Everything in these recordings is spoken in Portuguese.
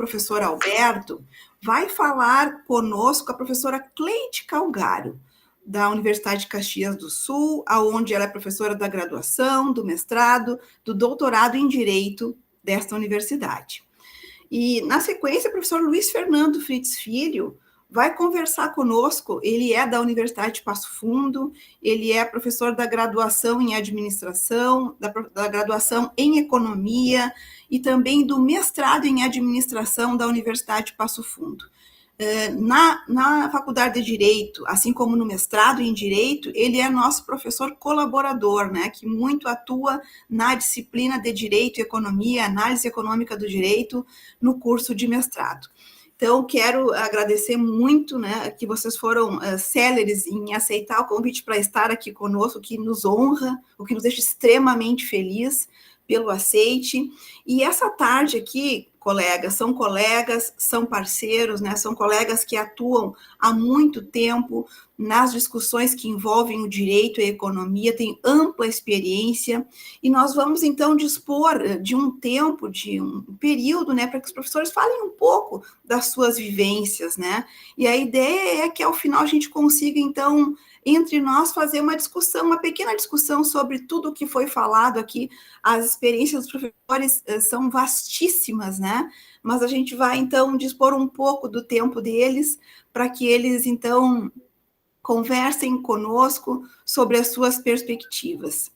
professor Alberto, vai falar conosco a professora Cleide Calgaro, da Universidade de Caxias do Sul, onde ela é professora da graduação, do mestrado, do doutorado em Direito desta universidade. E, na sequência, o professor Luiz Fernando Fritz Filho vai conversar conosco. Ele é da Universidade de Passo Fundo, ele é professor da graduação em administração, da graduação em economia e também do mestrado em administração da Universidade de Passo Fundo. Na Faculdade de Direito, assim como no mestrado em Direito, ele é nosso professor colaborador, né, que muito atua na disciplina de Direito e Economia, Análise Econômica do Direito, no curso de mestrado. Então, quero agradecer muito, né, que vocês foram céleres em aceitar o convite para estar aqui conosco, o que nos honra, o que nos deixa extremamente feliz pelo aceite. E essa tarde aqui, colegas, são parceiros, né, são colegas que atuam há muito tempo nas discussões que envolvem o direito e a economia, têm ampla experiência, e nós vamos, então, dispor de um tempo, de um período, né, para que os professores falem um pouco das suas vivências, né, e a ideia é que, ao final, a gente consiga, então, entre nós, fazer uma discussão, uma pequena discussão sobre tudo o que foi falado aqui. As experiências dos professores são vastíssimas, né? Mas a gente vai, então, dispor um pouco do tempo deles para que eles, então, conversem conosco sobre as suas perspectivas.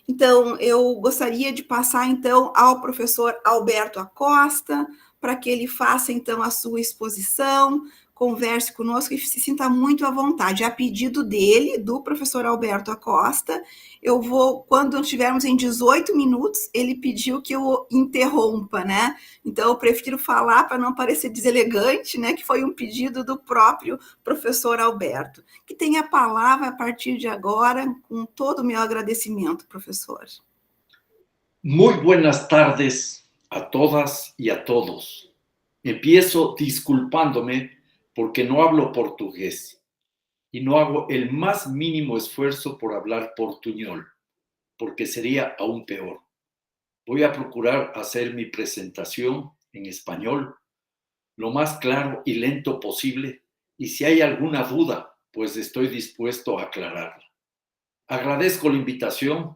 Então, eu gostaria de passar, então, ao professor Alberto Acosta, para que ele faça, então, a sua exposição, converse conosco e se sinta muito à vontade. A pedido dele, do professor Alberto Acosta, eu vou, quando estivermos em 18 minutos, ele pediu que eu interrompa, né? Então, eu prefiro falar para não parecer deselegante, né? Que foi um pedido do próprio professor Alberto. Que tenha a palavra a partir de agora, com todo o meu agradecimento, professor. Muy buenas tardes a todas y a todos. Empiezo disculpándome porque no hablo portugués y no hago el más mínimo esfuerzo por hablar portuñol, porque sería aún peor. Voy a procurar hacer mi presentación en español lo más claro y lento posible, y si hay alguna duda, pues estoy dispuesto a aclararla. Agradezco la invitación,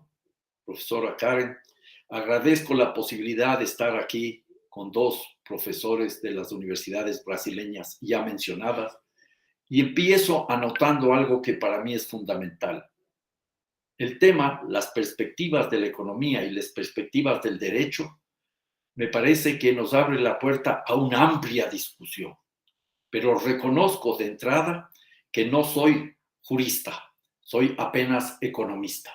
profesora Karen, agradezco la posibilidad de estar aquí con dos profesores de las universidades brasileñas ya mencionadas, y empiezo anotando algo que para mí es fundamental. El tema, las perspectivas de la economía y las perspectivas del derecho, me parece que nos abre la puerta a una amplia discusión, pero reconozco de entrada que no soy jurista, soy apenas economista,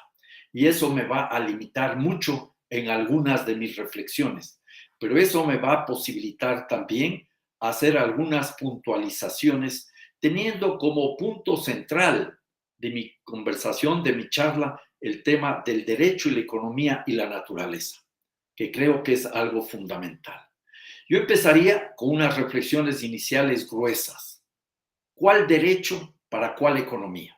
y eso me va a limitar mucho en algunas de mis reflexiones, pero eso me va a posibilitar también hacer algunas puntualizaciones teniendo como punto central de mi conversación, de mi charla, el tema del derecho y la economía y la naturaleza, que creo que es algo fundamental. Yo empezaría con unas reflexiones iniciales gruesas. ¿Cuál derecho para cuál economía?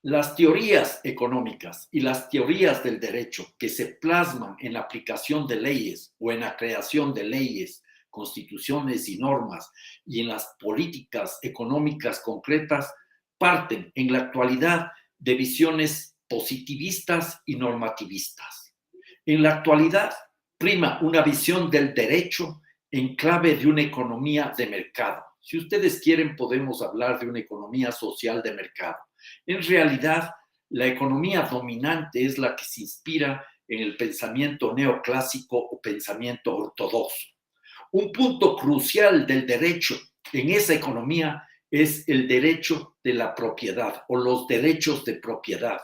Las teorías económicas y las teorías del derecho que se plasman en la aplicación de leyes o en la creación de leyes, constituciones y normas y en las políticas económicas concretas parten en la actualidad de visiones positivistas y normativistas. En la actualidad prima una visión del derecho en clave de una economía de mercado. Si ustedes quieren, podemos hablar de una economía social de mercado. En realidad, la economía dominante es la que se inspira en el pensamiento neoclásico o pensamiento ortodoxo. Un punto crucial del derecho en esa economía es el derecho de la propiedad o los derechos de propiedad.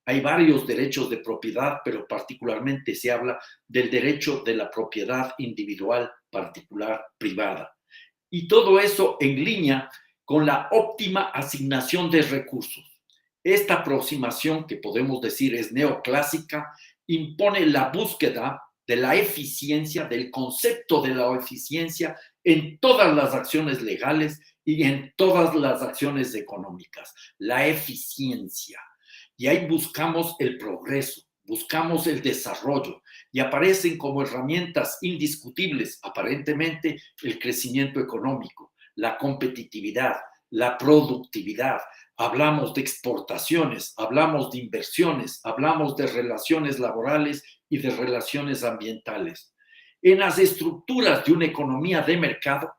Hay varios derechos de propiedad, pero particularmente se habla del derecho de la propiedad individual, particular, privada. Y todo eso en línea con la óptima asignación de recursos. Esta aproximación, que podemos decir es neoclásica, impone la búsqueda de la eficiencia, del concepto de la eficiencia en todas las acciones legales y en todas las acciones económicas. La eficiencia. Y ahí buscamos el progreso, buscamos el desarrollo. y aparecen como herramientas indiscutibles, aparentemente, el crecimiento económico, la competitividad, la productividad. Hablamos de exportaciones, hablamos de inversiones, hablamos de relaciones laborales y de relaciones ambientales. En las estructuras de una economía de mercado,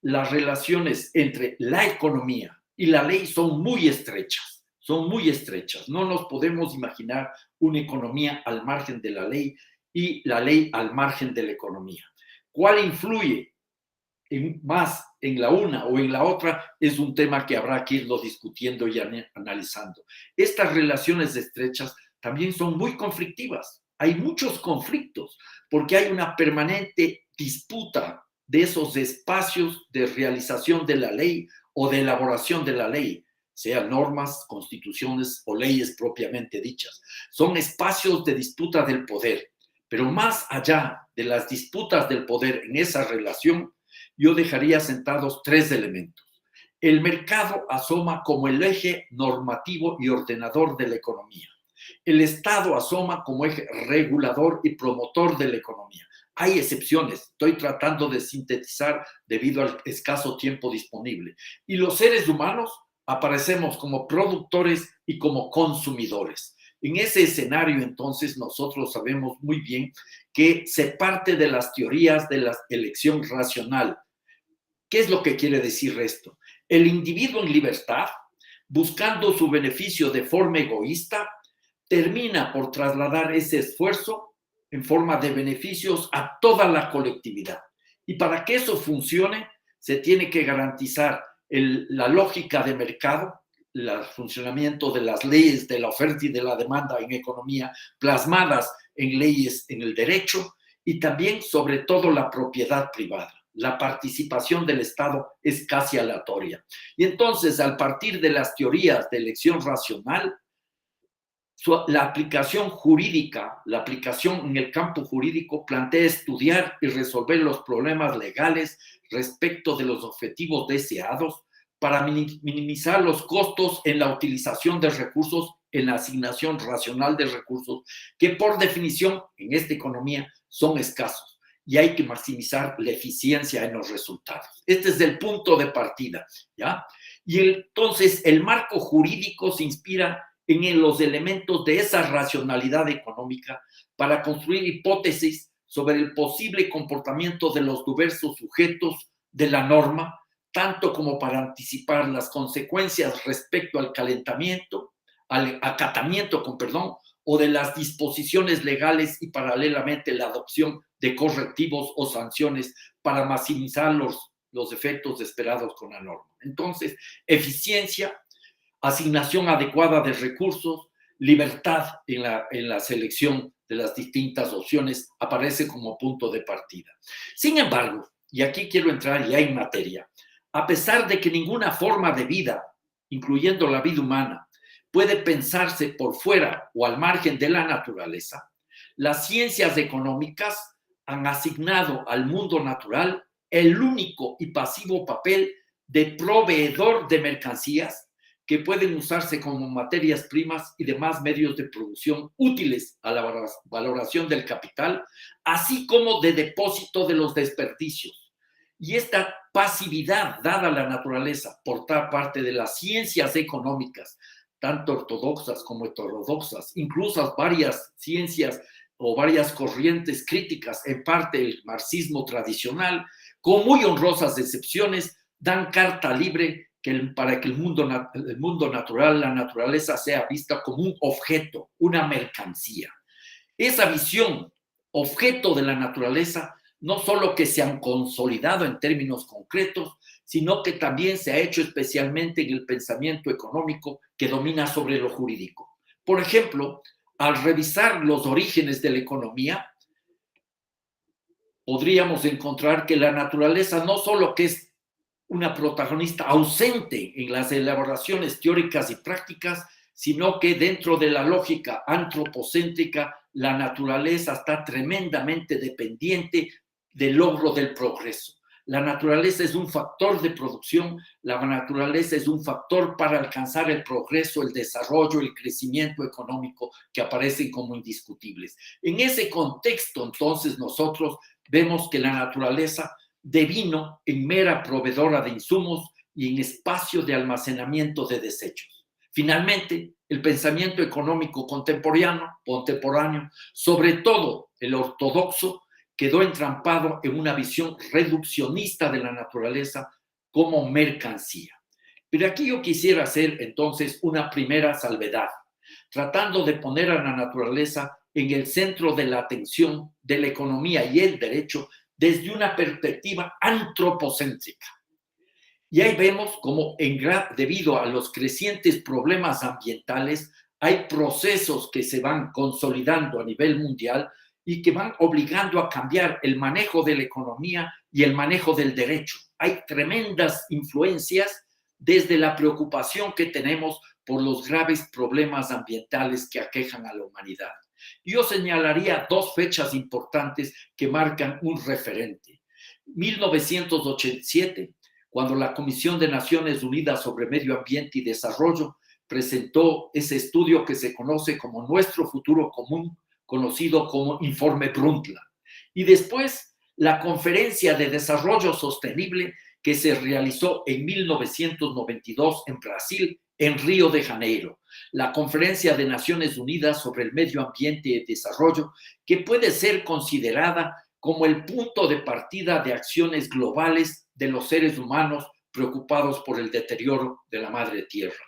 las relaciones entre la economía y la ley son muy estrechas, son muy estrechas. No nos podemos imaginar una economía al margen de la ley y la ley al margen de la economía. ¿Cuál influye más en la una o en la otra? Es un tema que habrá que irlo discutiendo y analizando. Estas relaciones estrechas también son muy conflictivas. Hay muchos conflictos porque hay una permanente disputa de esos espacios de realización de la ley o de elaboración de la ley, sean normas, constituciones o leyes propiamente dichas. Son espacios de disputa del poder, pero más allá de las disputas del poder en esa relación, yo dejaría sentados tres elementos. El mercado asoma como el eje normativo y ordenador de la economía. El Estado asoma como eje regulador y promotor de la economía. Hay excepciones, estoy tratando de sintetizar debido al escaso tiempo disponible. Y los seres humanos aparecemos como productores y como consumidores. En ese escenario, entonces, nosotros sabemos muy bien que se parte de las teorías de la elección racional. ¿Qué es lo que quiere decir esto? El individuo en libertad, buscando su beneficio de forma egoísta, termina por trasladar ese esfuerzo en forma de beneficios a toda la colectividad. Y para que eso funcione, se tiene que garantizar la lógica de mercado, el funcionamiento de las leyes de la oferta y de la demanda en economía, plasmadas en leyes en el derecho, y también, sobre todo, la propiedad privada. La participación del Estado es casi aleatoria. Y entonces, al partir de las teorías de elección racional, la aplicación jurídica, la aplicación en el campo jurídico plantea estudiar y resolver los problemas legales respecto de los objetivos deseados para minimizar los costos en la utilización de recursos, en la asignación racional de recursos, que por definición en esta economía son escasos y hay que maximizar la eficiencia en los resultados. Este es el punto de partida, ¿ya? Y entonces el marco jurídico se inspira en los elementos de esa racionalidad económica para construir hipótesis sobre el posible comportamiento de los diversos sujetos de la norma, tanto como para anticipar las consecuencias respecto al calentamiento, al acatamiento, o de las disposiciones legales y paralelamente la adopción de correctivos o sanciones para maximizar los efectos esperados con la norma. Entonces, eficiencia, asignación adecuada de recursos, libertad en la selección de las distintas opciones aparece como punto de partida. Sin embargo, y aquí quiero entrar ya en materia, a pesar de que ninguna forma de vida, incluyendo la vida humana, puede pensarse por fuera o al margen de la naturaleza, las ciencias económicas han asignado al mundo natural el único y pasivo papel de proveedor de mercancías que pueden usarse como materias primas y demás medios de producción útiles a la valoración del capital, así como de depósito de los desperdicios. Y esta pasividad dada a la naturaleza por parte de las ciencias económicas, tanto ortodoxas como heterodoxas, incluso varias ciencias o varias corrientes críticas, en parte el marxismo tradicional, con muy honrosas excepciones, dan carta libre para que el mundo natural, la naturaleza, sea vista como un objeto, una mercancía. Esa visión, objeto de la naturaleza, no solo que se han consolidado en términos concretos, sino que también se ha hecho especialmente en el pensamiento económico que domina sobre lo jurídico. Por ejemplo, al revisar los orígenes de la economía, podríamos encontrar que la naturaleza no solo que es una protagonista ausente en las elaboraciones teóricas y prácticas, sino que dentro de la lógica antropocéntrica, la naturaleza está tremendamente dependiente del logro del progreso. La naturaleza es un factor de producción, la naturaleza es un factor para alcanzar el progreso, el desarrollo, el crecimiento económico que aparecen como indiscutibles. En ese contexto, entonces, nosotros vemos que la naturaleza devino en mera proveedora de insumos y en espacio de almacenamiento de desechos. Finalmente, el pensamiento económico contemporáneo, sobre todo el ortodoxo, quedó entrampado en una visión reduccionista de la naturaleza como mercancía. Pero aquí yo quisiera hacer entonces una primera salvedad, tratando de poner a la naturaleza en el centro de la atención de la economía y el derecho desde una perspectiva antropocéntrica. Y ahí vemos cómo debido a los crecientes problemas ambientales hay procesos que se van consolidando a nivel mundial y que van obligando a cambiar el manejo de la economía y el manejo del derecho. Hay tremendas influencias desde la preocupación que tenemos por los graves problemas ambientales que aquejan a la humanidad. Yo señalaría dos fechas importantes que marcan un referente. 1987, cuando la Comisión de Naciones Unidas sobre Medio Ambiente y Desarrollo presentó ese estudio que se conoce como Nuestro Futuro Común, conocido como Informe Brundtland. Y después, la Conferencia de Desarrollo Sostenible que se realizó en 1992 en Brasil, en Río de Janeiro. La Conferencia de Naciones Unidas sobre el Medio Ambiente y Desarrollo, que puede ser considerada como el punto de partida de acciones globales de los seres humanos preocupados por el deterioro de la madre tierra,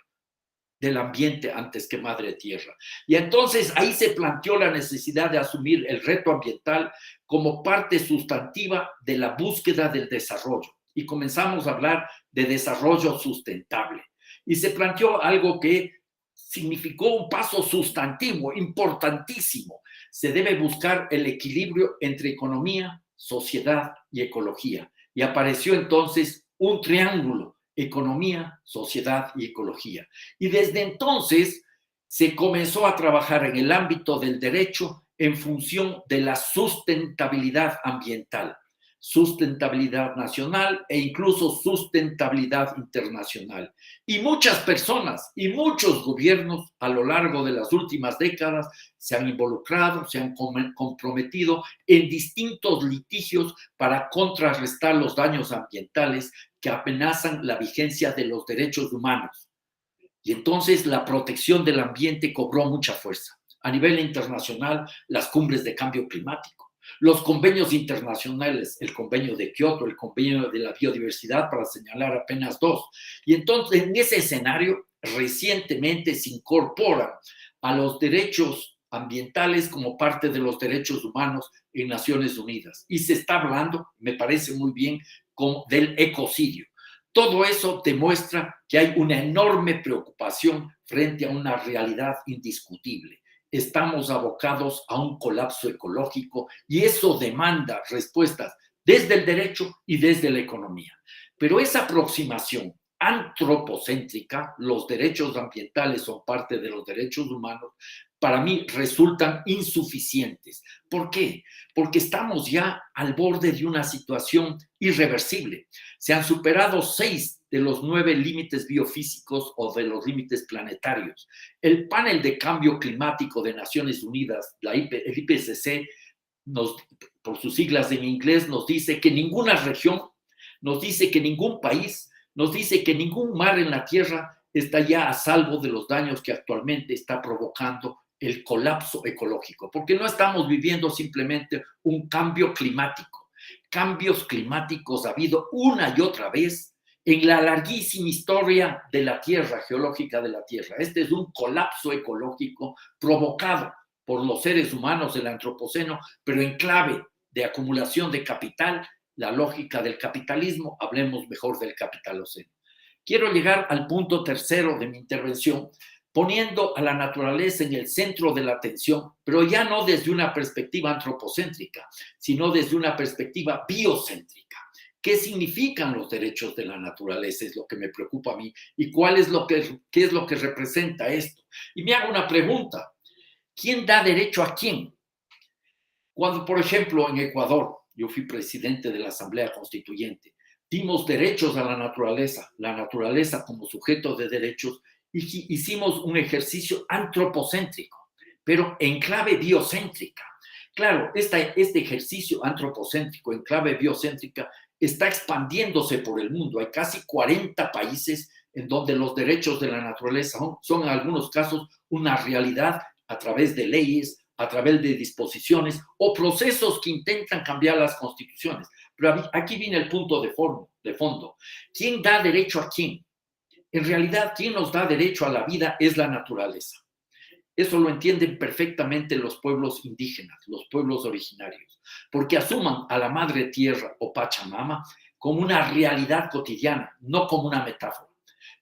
del ambiente antes que madre tierra. Y entonces ahí se planteó la necesidad de asumir el reto ambiental como parte sustantiva de la búsqueda del desarrollo. Y comenzamos a hablar de desarrollo sustentable. Y se planteó algo que significó un paso sustantivo, importantísimo. Se debe buscar el equilibrio entre economía, sociedad y ecología. Y apareció entonces un triángulo: economía, sociedad y ecología. Y desde entonces se comenzó a trabajar en el ámbito del derecho en función de la sustentabilidad ambiental, sustentabilidad nacional e incluso sustentabilidad internacional. Y muchas personas y muchos gobiernos a lo largo de las últimas décadas se han involucrado, se han comprometido en distintos litigios para contrarrestar los daños ambientales que amenazan la vigencia de los derechos humanos. Y entonces la protección del ambiente cobró mucha fuerza. A nivel internacional, las cumbres de cambio climático, los convenios internacionales, el convenio de Kioto, el convenio de la biodiversidad, para señalar apenas dos. Y entonces en ese escenario recientemente se incorporan a los derechos ambientales como parte de los derechos humanos en Naciones Unidas. Y se está hablando, me parece muy bien, del ecocidio. Todo eso demuestra que hay una enorme preocupación frente a una realidad indiscutible. Estamos abocados a un colapso ecológico y eso demanda respuestas desde el derecho y desde la economía. Pero esa aproximación antropocéntrica, los derechos ambientales son parte de los derechos humanos, para mí resultan insuficientes. ¿Por qué? Porque estamos ya al borde de una situación irreversible. Se han superado 6 de los 9 límites biofísicos o de los límites planetarios. El panel de cambio climático de Naciones Unidas, el IPCC, por sus siglas en inglés, nos dice que ninguna región, nos dice que ningún país, nos dice que ningún mar en la Tierra está ya a salvo de los daños que actualmente está provocando el colapso ecológico, porque no estamos viviendo simplemente un cambio climático. Cambios climáticos ha habido una y otra vez en la larguísima historia de la Tierra, geológica de la Tierra. Este es un colapso ecológico provocado por los seres humanos del antropoceno, pero en clave de acumulación de capital, la lógica del capitalismo, hablemos mejor del capitaloceno. Quiero llegar al punto tercero de mi intervención, poniendo a la naturaleza en el centro de la atención, pero ya no desde una perspectiva antropocéntrica, sino desde una perspectiva biocéntrica. ¿Qué significan los derechos de la naturaleza? Es lo que me preocupa a mí. ¿Y qué es lo que representa esto? Y me hago una pregunta. ¿Quién da derecho a quién? Cuando, por ejemplo, en Ecuador, yo fui presidente de la Asamblea Constituyente. Dimos derechos a la naturaleza como sujeto de derechos, y hicimos un ejercicio antropocéntrico, pero en clave biocéntrica. Claro, este ejercicio antropocéntrico en clave biocéntrica está expandiéndose por el mundo. Hay casi 40 países en donde los derechos de la naturaleza son en algunos casos una realidad a través de leyes, a través de disposiciones o procesos que intentan cambiar las constituciones. Pero aquí viene el punto de fondo. ¿Quién da derecho a quién? En realidad, quien nos da derecho a la vida es la naturaleza. Eso lo entienden perfectamente los pueblos indígenas, los pueblos originarios, porque asuman a la madre tierra o Pachamama como una realidad cotidiana, no como una metáfora.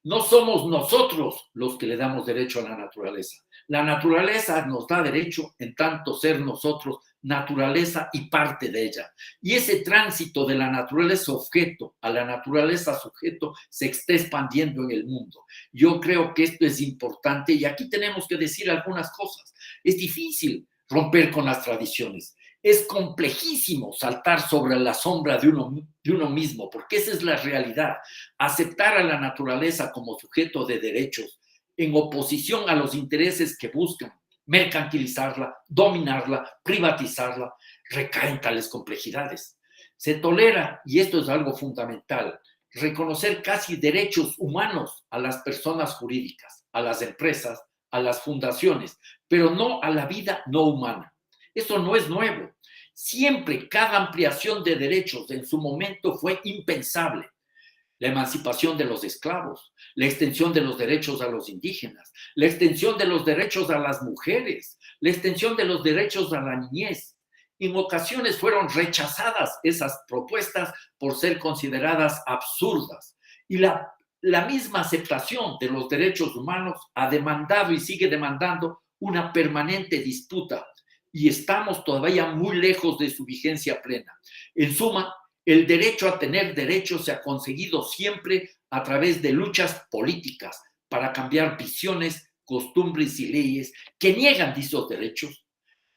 No somos nosotros los que le damos derecho a la naturaleza. La naturaleza nos da derecho en tanto ser nosotros naturaleza y parte de ella. Y ese tránsito de la naturaleza objeto a la naturaleza sujeto se está expandiendo en el mundo. Yo creo que esto es importante y aquí tenemos que decir algunas cosas. Es difícil romper con las tradiciones. Es complejísimo saltar sobre la sombra de uno mismo, porque esa es la realidad. Aceptar a la naturaleza como sujeto de derechos en oposición a los intereses que buscan mercantilizarla, dominarla, privatizarla, recaen tales complejidades. Se tolera, y esto es algo fundamental, reconocer casi derechos humanos a las personas jurídicas, a las empresas, a las fundaciones, pero no a la vida no humana. Eso no es nuevo. Siempre cada ampliación de derechos en su momento fue impensable. La emancipación de los esclavos, la extensión de los derechos a los indígenas, la extensión de los derechos a las mujeres, la extensión de los derechos a la niñez. En ocasiones fueron rechazadas esas propuestas por ser consideradas absurdas. Y la misma aceptación de los derechos humanos ha demandado y sigue demandando una permanente disputa. Y estamos todavía muy lejos de su vigencia plena. En suma, el derecho a tener derechos se ha conseguido siempre a través de luchas políticas para cambiar visiones, costumbres y leyes que niegan dichos derechos,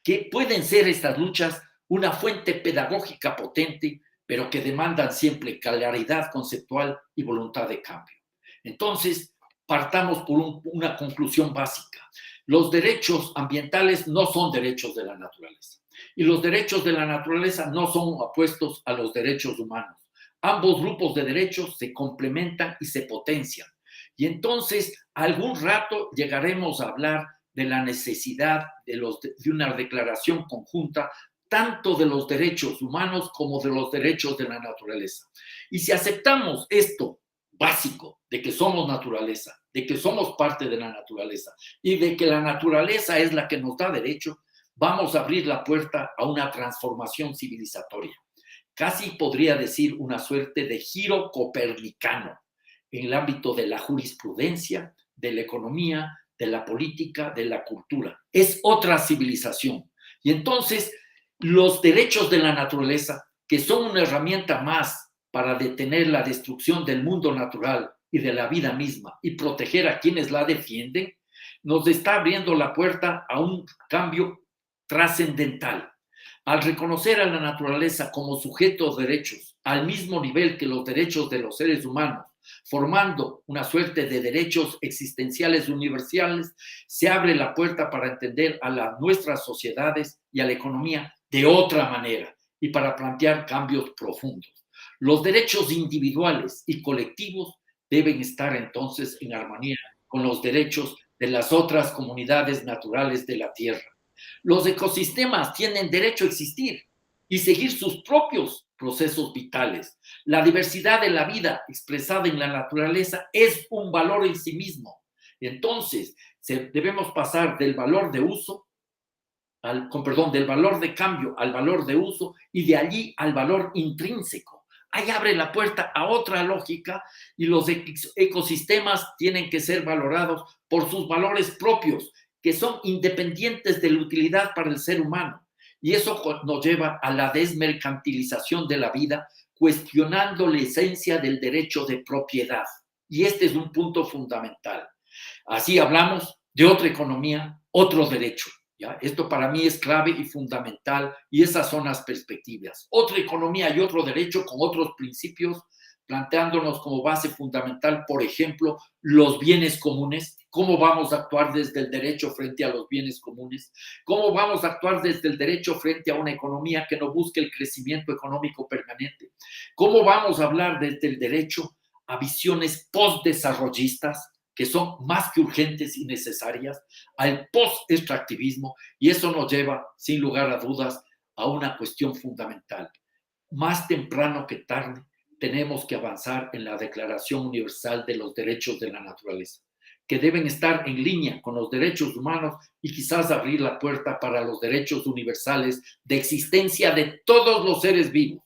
que pueden ser estas luchas una fuente pedagógica potente, pero que demandan siempre claridad conceptual y voluntad de cambio. Entonces, partamos por una conclusión básica. Los derechos ambientales no son derechos de la naturaleza. Y los derechos de la naturaleza no son opuestos a los derechos humanos. Ambos grupos de derechos se complementan y se potencian. Y entonces, algún rato llegaremos a hablar de la necesidad de una declaración conjunta, tanto de los derechos humanos como de los derechos de la naturaleza. Y si aceptamos esto básico, de que somos naturaleza, de que somos parte de la naturaleza y de que la naturaleza es la que nos da derecho, vamos a abrir la puerta a una transformación civilizatoria. Casi podría decir una suerte de giro copernicano en el ámbito de la jurisprudencia, de la economía, de la política, de la cultura. Es otra civilización. Y entonces, los derechos de la naturaleza, que son una herramienta más para detener la destrucción del mundo natural y de la vida misma y proteger a quienes la defienden, nos está abriendo la puerta a un cambio trascendental. Al reconocer a la naturaleza como sujeto de derechos al mismo nivel que los derechos de los seres humanos, formando una suerte de derechos existenciales universales, se abre la puerta para entender a nuestras sociedades y a la economía de otra manera y para plantear cambios profundos. Los derechos individuales y colectivos deben estar entonces en armonía con los derechos de las otras comunidades naturales de la Tierra. Los ecosistemas tienen derecho a existir y seguir sus propios procesos vitales. La diversidad de la vida expresada en la naturaleza es un valor en sí mismo. Entonces, debemos pasar del valor de uso, del valor de cambio al valor de uso y de allí al valor intrínseco. Ahí abre la puerta a otra lógica y los ecosistemas tienen que ser valorados por sus valores propios, que son independientes de la utilidad para el ser humano. Y eso nos lleva a la desmercantilización de la vida, cuestionando la esencia del derecho de propiedad. Y este es un punto fundamental. Así hablamos de otra economía, otro derecho. ¿ya? Esto para mí es clave y fundamental, y esas son las perspectivas. Otra economía y otro derecho con otros principios, planteándonos como base fundamental, por ejemplo, los bienes comunes. ¿Cómo vamos a actuar desde el derecho frente a los bienes comunes? ¿Cómo vamos a actuar desde el derecho frente a una economía que no busque el crecimiento económico permanente? ¿Cómo vamos a hablar desde el derecho a visiones postdesarrollistas, que son más que urgentes y necesarias, al post-extractivismo? Y eso nos lleva, sin lugar a dudas, a una cuestión fundamental. Más temprano que tarde, tenemos que avanzar en la Declaración Universal de los Derechos de la Naturaleza, que deben estar en línea con los derechos humanos y quizás abrir la puerta para los derechos universales de existencia de todos los seres vivos.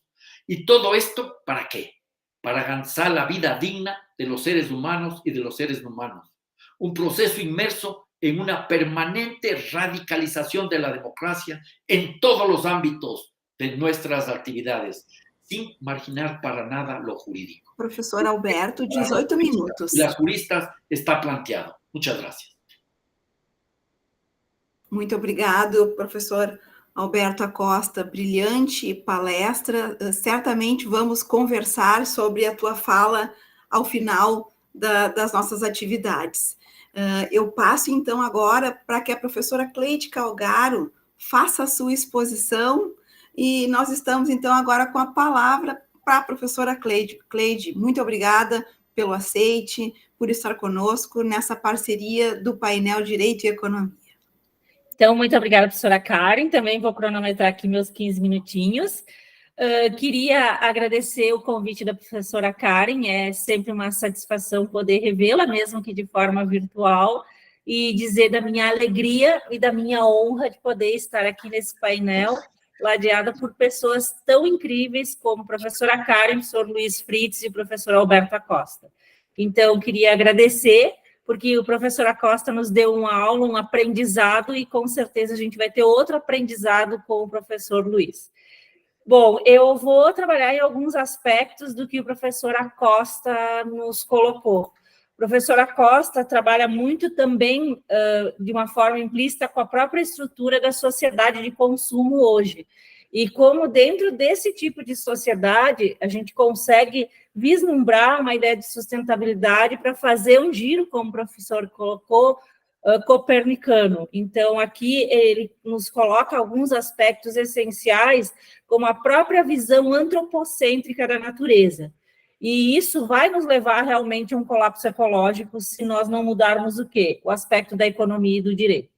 ¿Y todo esto para qué? Para alcanzar la vida digna de los seres humanos y de los seres no humanos. Un proceso inmerso en una permanente radicalización de la democracia en todos los ámbitos de nuestras actividades, sin marginar para nada lo jurídico. Professor Alberto, 18 minutos. Y las juristas está planteado. Muchas gracias. Muito obrigado, professor Alberto Acosta. Brilhante palestra. Certamente vamos conversar sobre a tua fala ao final das nossas atividades. Eu passo, então, agora para que a professora Cleide Calgaro faça a sua exposição, e nós estamos, então, agora com a palavra para a professora Cleide. Cleide, muito obrigada pelo aceite, por estar conosco nessa parceria do painel Direito e Economia. Então, muito obrigada, professora Karen. Também vou cronometrar aqui meus 15 minutinhos. Queria agradecer o convite da professora Karen, é sempre uma satisfação poder revê-la, mesmo que de forma virtual, e dizer da minha alegria e da minha honra de poder estar aqui nesse painel, ladeada por pessoas tão incríveis como a professora Karen, o professor Luiz Fritz e o professor Alberto Acosta. Então, queria agradecer, porque o professor Acosta nos deu uma aula, um aprendizado, e com certeza a gente vai ter outro aprendizado com o professor Luiz. Bom, eu vou trabalhar em alguns aspectos do que o professor Acosta nos colocou. O professor Acosta trabalha muito também, de uma forma implícita, com a própria estrutura da sociedade de consumo hoje. E como dentro desse tipo de sociedade, a gente consegue vislumbrar uma ideia de sustentabilidade para fazer um giro, como o professor colocou, copernicano. Então, aqui ele nos coloca alguns aspectos essenciais, como a própria visão antropocêntrica da natureza. E isso vai nos levar realmente a um colapso ecológico se nós não mudarmos o quê? O aspecto da economia e do direito.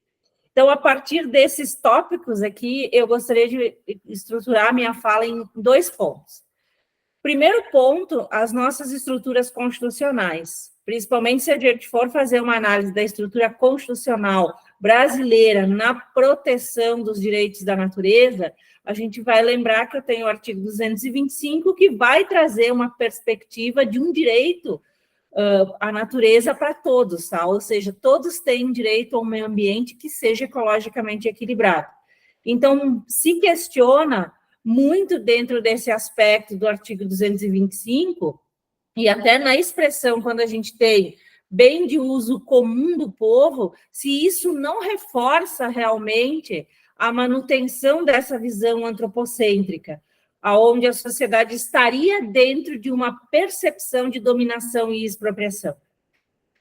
Então, a partir desses tópicos aqui, eu gostaria de estruturar minha fala em 2 pontos. Primeiro ponto, as nossas estruturas constitucionais, principalmente se a gente for fazer uma análise da estrutura constitucional brasileira na proteção dos direitos da natureza, a gente vai lembrar que eu tenho o artigo 225, que vai trazer uma perspectiva de um direito à natureza para todos, tá? Ou seja, todos têm direito a um meio ambiente que seja ecologicamente equilibrado. Então, se questiona muito dentro desse aspecto do artigo 225, e até na expressão, quando a gente tem bem de uso comum do povo, se isso não reforça realmente a manutenção dessa visão antropocêntrica, aonde a sociedade estaria dentro de uma percepção de dominação e expropriação.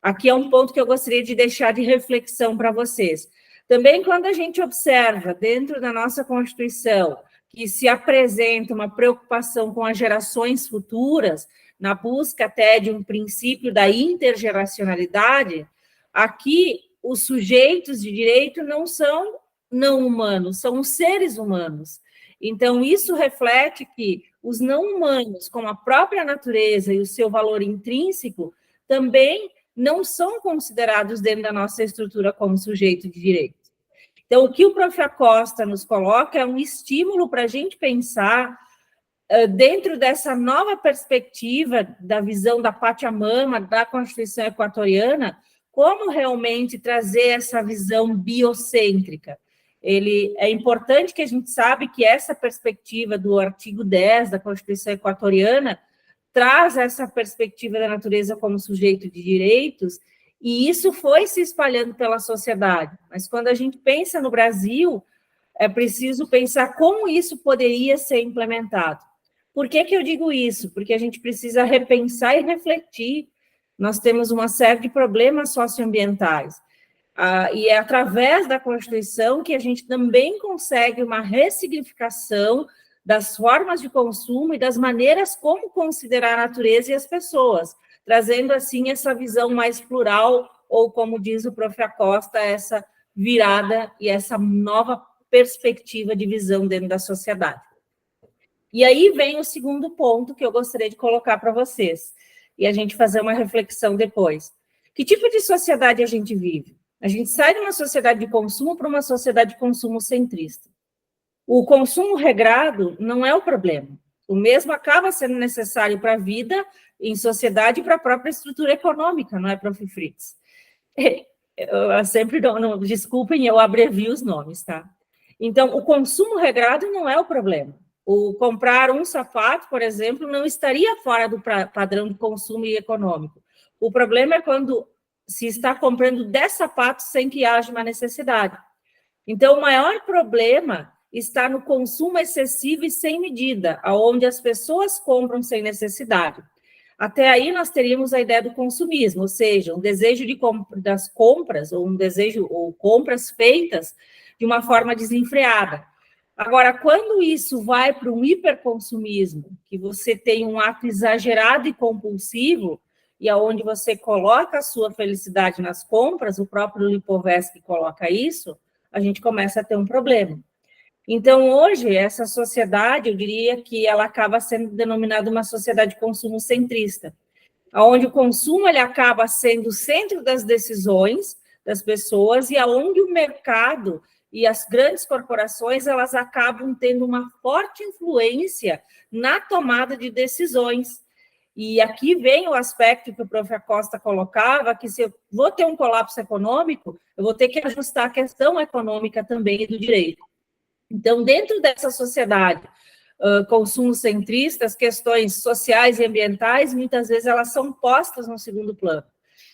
Aqui é um ponto que eu gostaria de deixar de reflexão para vocês. Também, quando a gente observa dentro da nossa Constituição que se apresenta uma preocupação com as gerações futuras, na busca até de um princípio da intergeracionalidade, aqui os sujeitos de direito não são não humanos, são os seres humanos. Então, isso reflete que os não humanos, como a própria natureza e o seu valor intrínseco, também não são considerados dentro da nossa estrutura como sujeito de direito. Então, o que o prof. Acosta nos coloca é um estímulo para a gente pensar dentro dessa nova perspectiva da visão da Pachamama, da Constituição Equatoriana, como realmente trazer essa visão biocêntrica. É importante que a gente sabe que essa perspectiva do artigo 10 da Constituição Equatoriana traz essa perspectiva da natureza como sujeito de direitos E isso foi se espalhando pela sociedade. Mas quando a gente pensa no Brasil, é preciso pensar como isso poderia ser implementado. Por que eu digo isso? Porque a gente precisa repensar e refletir. Nós temos uma série de problemas socioambientais. E é através da Constituição que a gente também consegue uma ressignificação das formas de consumo e das maneiras como considerar a natureza e as pessoas, trazendo, assim, essa visão mais plural, ou, como diz o prof. Acosta, essa virada e essa nova perspectiva de visão dentro da sociedade. E aí vem o segundo ponto que eu gostaria de colocar para vocês, e a gente fazer uma reflexão depois. Que tipo de sociedade a gente vive? A gente sai de uma sociedade de consumo para uma sociedade de consumo centrista. O consumo regrado não é o problema. O mesmo acaba sendo necessário para a vida em sociedade e para a própria estrutura econômica, não é, prof. Fritz? Eu sempre, desculpem, eu abrevio os nomes, tá? Então, o consumo regrado não é o problema. O comprar um sapato, por exemplo, não estaria fora do padrão de consumo e econômico. O problema é quando se está comprando 10 sapatos sem que haja uma necessidade. Então, o maior problema está no consumo excessivo e sem medida, onde as pessoas compram sem necessidade. Até aí, nós teríamos a ideia do consumismo, ou seja, um desejo das compras, ou compras feitas de uma forma desenfreada. Agora, quando isso vai para um hiperconsumismo, que você tem um ato exagerado e compulsivo, e aonde você coloca a sua felicidade nas compras, o próprio Lipovetsky coloca isso, a gente começa a ter um problema. Então, hoje, essa sociedade, eu diria que ela acaba sendo denominada uma sociedade de consumo centrista, onde o consumo ele acaba sendo o centro das decisões das pessoas e aonde o mercado e as grandes corporações elas acabam tendo uma forte influência na tomada de decisões. E aqui vem o aspecto que o prof. Acosta colocava, que se eu vou ter um colapso econômico, eu vou ter que ajustar a questão econômica também e do direito. Então, dentro dessa sociedade consumo-centrista, as questões sociais e ambientais, muitas vezes, elas são postas no segundo plano.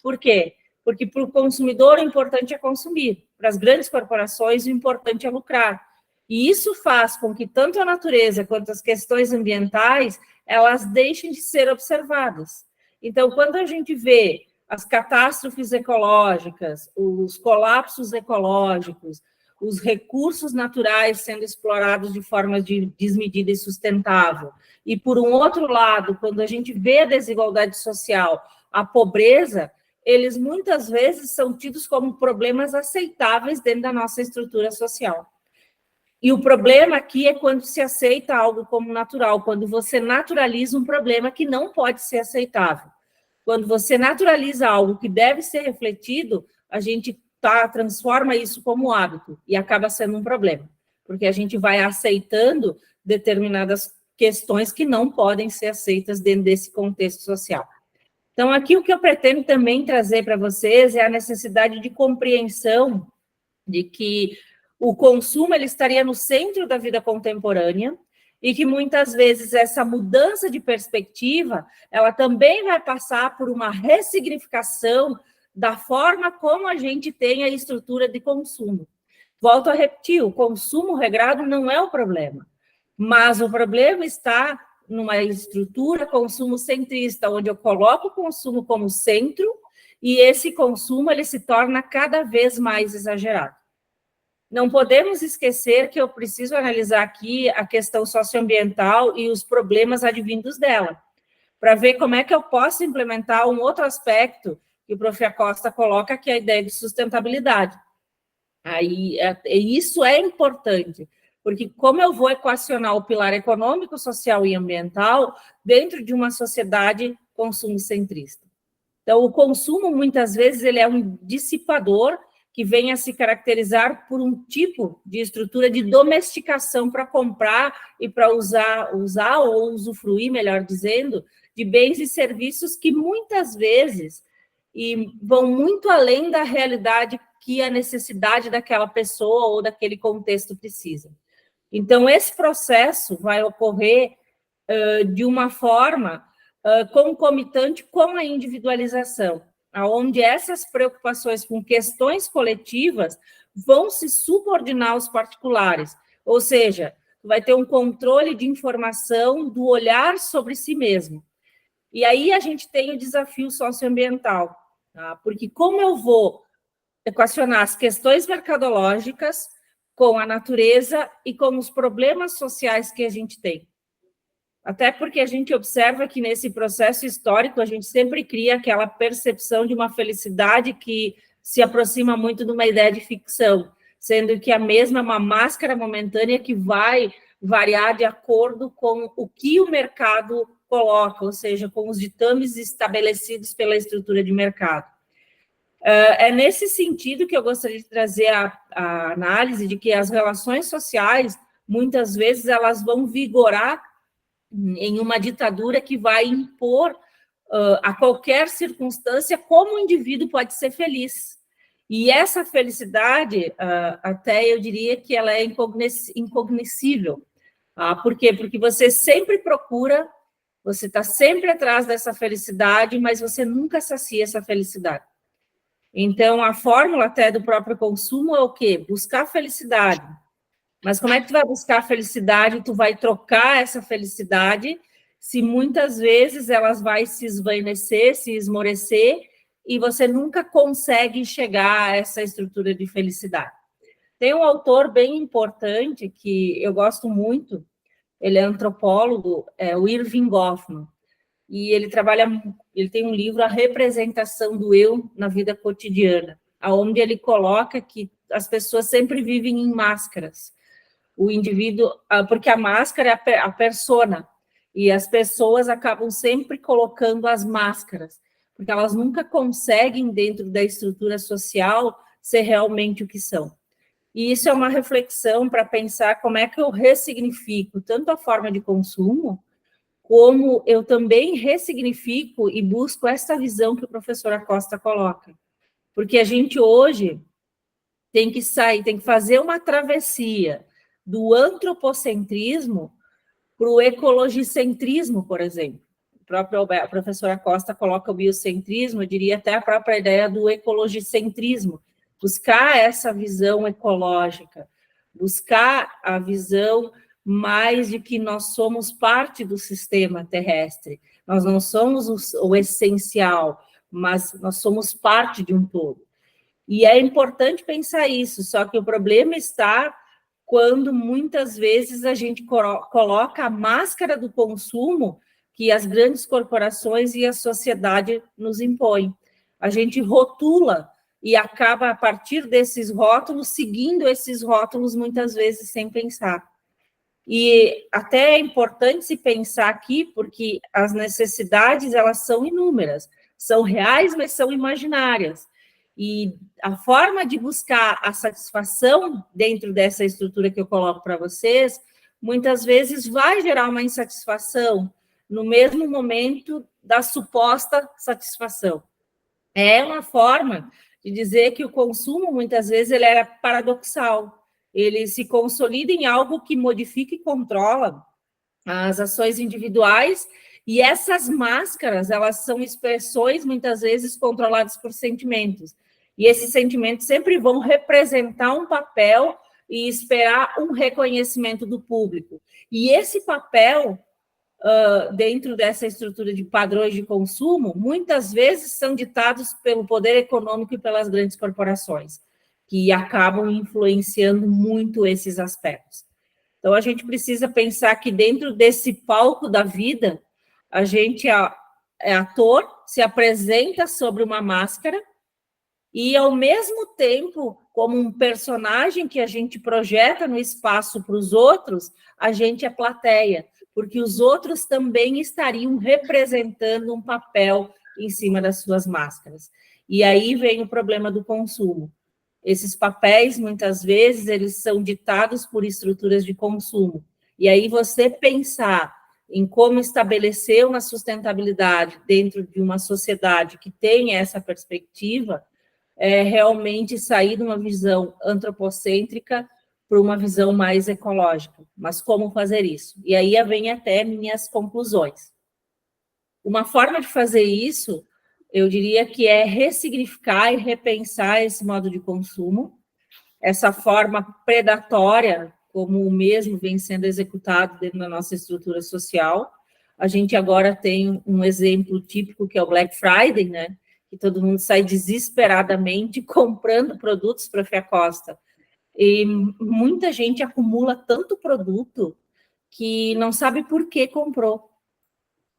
Por quê? Porque para o consumidor o importante é consumir, para as grandes corporações o importante é lucrar. E isso faz com que tanto a natureza quanto as questões ambientais, elas deixem de ser observadas. Então, quando a gente vê as catástrofes ecológicas, os colapsos ecológicos, os recursos naturais sendo explorados de forma desmedida e sustentável. E, por um outro lado, quando a gente vê a desigualdade social, a pobreza, eles muitas vezes são tidos como problemas aceitáveis dentro da nossa estrutura social. E o problema aqui é quando se aceita algo como natural, quando você naturaliza um problema que não pode ser aceitável. Quando você naturaliza algo que deve ser refletido, a gente transforma isso como hábito e acaba sendo um problema, porque a gente vai aceitando determinadas questões que não podem ser aceitas dentro desse contexto social. Então, aqui o que eu pretendo também trazer para vocês é a necessidade de compreensão de que o consumo ele estaria no centro da vida contemporânea e que muitas vezes essa mudança de perspectiva, ela também vai passar por uma ressignificação da forma como a gente tem a estrutura de consumo. Volto a repetir, o consumo regrado não é o problema, mas o problema está numa estrutura consumo-centrista, onde eu coloco o consumo como centro e esse consumo ele se torna cada vez mais exagerado. Não podemos esquecer que eu preciso analisar aqui a questão socioambiental e os problemas advindos dela, para ver como é que eu posso implementar um outro aspecto que o prof. Acosta coloca, que é a ideia de sustentabilidade. Aí, isso é importante, porque como eu vou equacionar o pilar econômico, social e ambiental dentro de uma sociedade consumo-centrista? Então, o consumo, muitas vezes, ele é um dissipador que vem a se caracterizar por um tipo de estrutura de domesticação para comprar e para usar ou usufruir, melhor dizendo, de bens e serviços que muitas vezes vão muito além da realidade que a necessidade daquela pessoa ou daquele contexto precisa. Então, esse processo vai ocorrer de uma forma concomitante com a individualização. onde essas preocupações com questões coletivas vão se subordinar aos particulares, ou seja, vai ter um controle de informação do olhar sobre si mesmo. E aí a gente tem o desafio socioambiental, tá? Porque como eu vou equacionar as questões mercadológicas com a natureza e com os problemas sociais que a gente tem? Até porque a gente observa que nesse processo histórico a gente sempre cria aquela percepção de uma felicidade que se aproxima muito de uma ideia de ficção, sendo que a mesma é uma máscara momentânea que vai variar de acordo com o que o mercado coloca, ou seja, com os ditames estabelecidos pela estrutura de mercado. É nesse sentido que eu gostaria de trazer a análise de que as relações sociais, muitas vezes, elas vão vigorar em uma ditadura que vai impor a qualquer circunstância como o indivíduo pode ser feliz. E essa felicidade, até eu diria que ela é incognoscível. Por quê? Porque você sempre procura, você está sempre atrás dessa felicidade, mas você nunca sacia essa felicidade. Então, a fórmula até do próprio consumo é o quê? Buscar felicidade. Mas como é que tu vai buscar felicidade? Tu vai trocar essa felicidade, se muitas vezes elas vai se esvanecer, se esmorecer, e você nunca consegue chegar a essa estrutura de felicidade. Tem um autor bem importante que eu gosto muito, ele é antropólogo, é o Erving Goffman, e ele tem um livro, A Representação do Eu na Vida Cotidiana, onde ele coloca que as pessoas sempre vivem em máscaras. O indivíduo, porque a máscara é a persona, e as pessoas acabam sempre colocando as máscaras, porque elas nunca conseguem, dentro da estrutura social, ser realmente o que são. E isso é uma reflexão para pensar como é que eu ressignifico tanto a forma de consumo, como eu também ressignifico e busco essa visão que o professor Acosta coloca. Porque a gente hoje tem que sair, tem que fazer uma travessia do antropocentrismo para o ecologicentrismo, por exemplo. O próprio professor Acosta coloca o biocentrismo, eu diria até a própria ideia do ecologicentrismo, buscar essa visão ecológica, buscar a visão mais de que nós somos parte do sistema terrestre, nós não somos o essencial, mas nós somos parte de um todo. E é importante pensar isso, só que o problema está quando muitas vezes a gente coloca a máscara do consumo que as grandes corporações e a sociedade nos impõem. A gente rotula e acaba, a partir desses rótulos, seguindo esses rótulos muitas vezes sem pensar. E até é importante se pensar aqui, porque as necessidades, elas são inúmeras, são reais, mas são imaginárias. E a forma de buscar a satisfação dentro dessa estrutura que eu coloco para vocês, muitas vezes vai gerar uma insatisfação no mesmo momento da suposta satisfação. É uma forma de dizer que o consumo, muitas vezes, ele era paradoxal. Ele se consolida em algo que modifica e controla as ações individuais, e essas máscaras, elas são expressões, muitas vezes, controladas por sentimentos. E esses sentimentos sempre vão representar um papel e esperar um reconhecimento do público. E esse papel, dentro dessa estrutura de padrões de consumo, muitas vezes são ditados pelo poder econômico e pelas grandes corporações, que acabam influenciando muito esses aspectos. Então, a gente precisa pensar que dentro desse palco da vida, a gente é ator, se apresenta sobre uma máscara, e, ao mesmo tempo, como um personagem que a gente projeta no espaço para os outros, a gente é plateia, porque os outros também estariam representando um papel em cima das suas máscaras. E aí vem o problema do consumo. Esses papéis, muitas vezes, eles são ditados por estruturas de consumo. E aí você pensar em como estabelecer uma sustentabilidade dentro de uma sociedade que tem essa perspectiva, é realmente sair de uma visão antropocêntrica para uma visão mais ecológica. Mas como fazer isso? E aí vem até minhas conclusões. Uma forma de fazer isso Eu diria que é ressignificar e repensar esse modo de consumo, essa forma predatória, como o mesmo vem sendo executado dentro da nossa estrutura social. A gente agora tem um exemplo típico, que é o Black Friday, né? Que todo mundo sai desesperadamente comprando produtos para a Costa. E muita gente acumula tanto produto que não sabe por que comprou.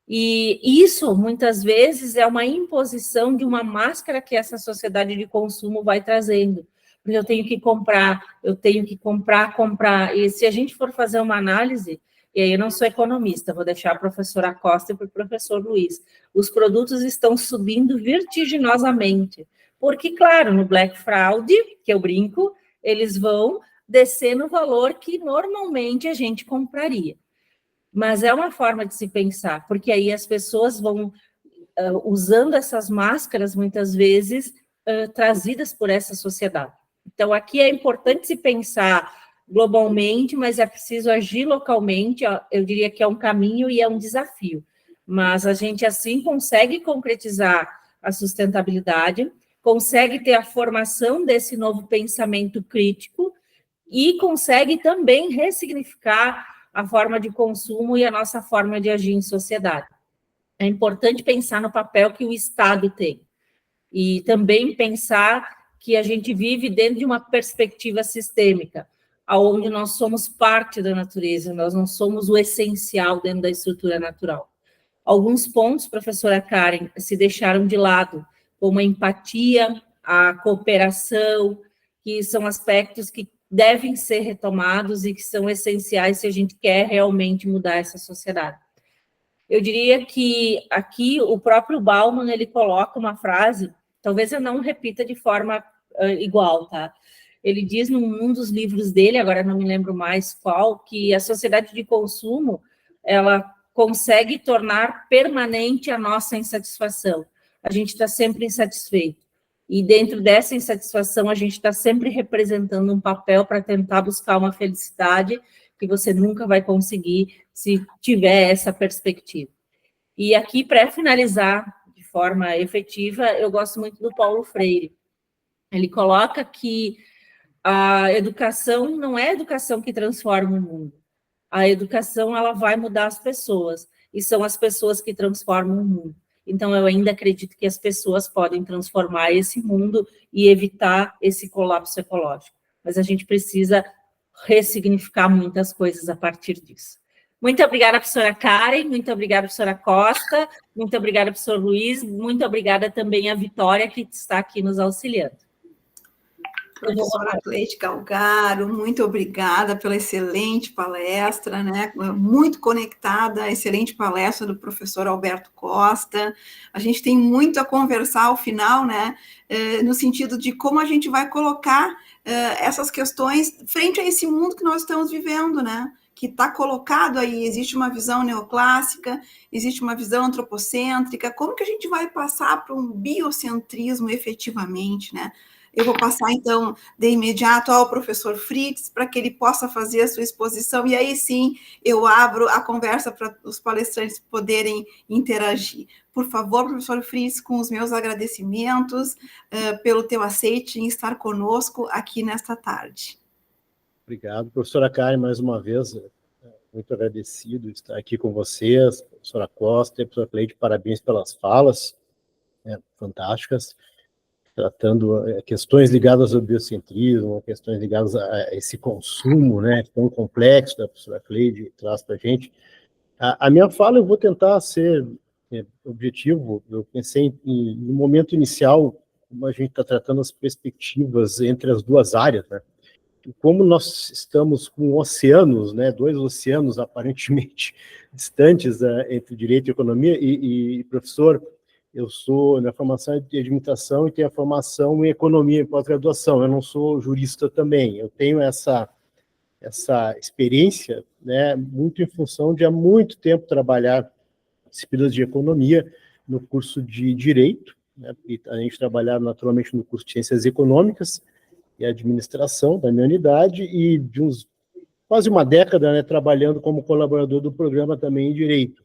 E isso, muitas vezes, é uma imposição de uma máscara que essa sociedade de consumo vai trazendo. Porque eu tenho que comprar, comprar. E se a gente for fazer uma análise, e aí eu não sou economista, vou deixar a professora Costa para o professor Luiz, os produtos estão subindo vertiginosamente. Porque, claro, no Black Friday, que eu brinco, eles vão descer no valor que normalmente a gente compraria. Mas é uma forma de se pensar, porque aí as pessoas vão usando essas máscaras, muitas vezes, trazidas por essa sociedade. Então, aqui é importante se pensar globalmente, mas é preciso agir localmente. Eu diria que é um caminho e é um desafio. Mas a gente, assim, consegue concretizar a sustentabilidade, consegue ter a formação desse novo pensamento crítico e consegue também ressignificar a forma de consumo e a nossa forma de agir em sociedade. É importante pensar no papel que o Estado tem e também pensar que a gente vive dentro de uma perspectiva sistêmica, onde nós somos parte da natureza, nós não somos o essencial dentro da estrutura natural. Alguns pontos, professora Karen, se deixaram de lado, como a empatia, a cooperação, que são aspectos que devem ser retomados e que são essenciais se a gente quer realmente mudar essa sociedade. Eu diria que aqui o próprio Bauman, ele coloca uma frase, talvez eu não repita de forma igual, tá? Ele diz num dos livros dele, agora não me lembro mais qual, que a sociedade de consumo, ela consegue tornar permanente a nossa insatisfação. A gente está sempre insatisfeito. E dentro dessa insatisfação, a gente está sempre representando um papel para tentar buscar uma felicidade que você nunca vai conseguir se tiver essa perspectiva. E aqui, para finalizar de forma efetiva, eu gosto muito do Paulo Freire. Ele coloca que a educação não é a educação que transforma o mundo. A educação, ela vai mudar as pessoas, e são as pessoas que transformam o mundo. Então, eu ainda acredito que as pessoas podem transformar esse mundo e evitar esse colapso ecológico. Mas a gente precisa ressignificar muitas coisas a partir disso. Muito obrigada, professora Karen, muito obrigada, professora Costa, muito obrigada, professor Luiz, muito obrigada também à Vitória, que está aqui nos auxiliando. Professora Cleide Calgaro, muito obrigada pela excelente palestra, né? Muito conectada, a excelente palestra do professor Alberto Costa. A gente tem muito a conversar ao final, né? No sentido de como a gente vai colocar essas questões frente a esse mundo que nós estamos vivendo, né? Que está colocado aí, existe uma visão neoclássica, existe uma visão antropocêntrica, como que a gente vai passar para um biocentrismo efetivamente, né? Eu vou passar, então, de imediato ao professor Fritz, para que ele possa fazer a sua exposição, e aí sim eu abro a conversa para os palestrantes poderem interagir. Por favor, professor Fritz, com os meus agradecimentos pelo teu aceite em estar conosco aqui nesta tarde. Obrigado, professora Karen, mais uma vez, muito agradecido estar aqui com vocês, professora Costa e professora Cleide, parabéns pelas falas, fantásticas, tratando questões ligadas ao biocentrismo, questões ligadas a esse consumo, né, tão complexo, da professora Cleide traz para a gente. A minha fala eu vou tentar ser objetivo. Eu pensei no momento inicial, como a gente está tratando as perspectivas entre as duas áreas, né, como nós estamos com oceanos, né, dois oceanos aparentemente distantes entre direito e economia, e professor, eu sou na formação de administração e tenho a formação em economia em pós-graduação. Eu não sou jurista também. Eu tenho essa experiência, né, muito em função de há muito tempo trabalhar disciplinas de economia no curso de direito, né, e a gente trabalhar naturalmente no curso de ciências econômicas e administração da minha unidade, e de quase uma década, né, trabalhando como colaborador do programa também em direito.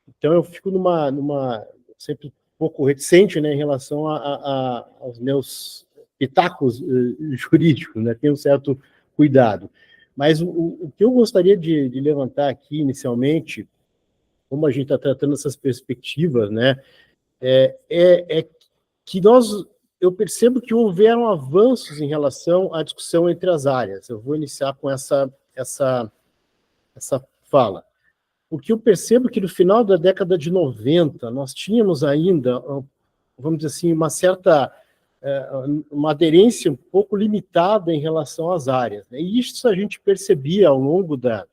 Então eu fico sempre pouco reticente, né, em relação aos meus pitacos jurídicos, né, tenho um certo cuidado. Mas o que eu gostaria de levantar aqui, inicialmente, como a gente está tratando essas perspectivas, né, é que eu percebo que houveram avanços em relação à discussão entre as áreas. Eu vou iniciar com essa fala. Porque eu percebo que no final da década de 90, nós tínhamos ainda, vamos dizer assim, uma aderência um pouco limitada em relação às áreas, né? E isso a gente percebia ao longo da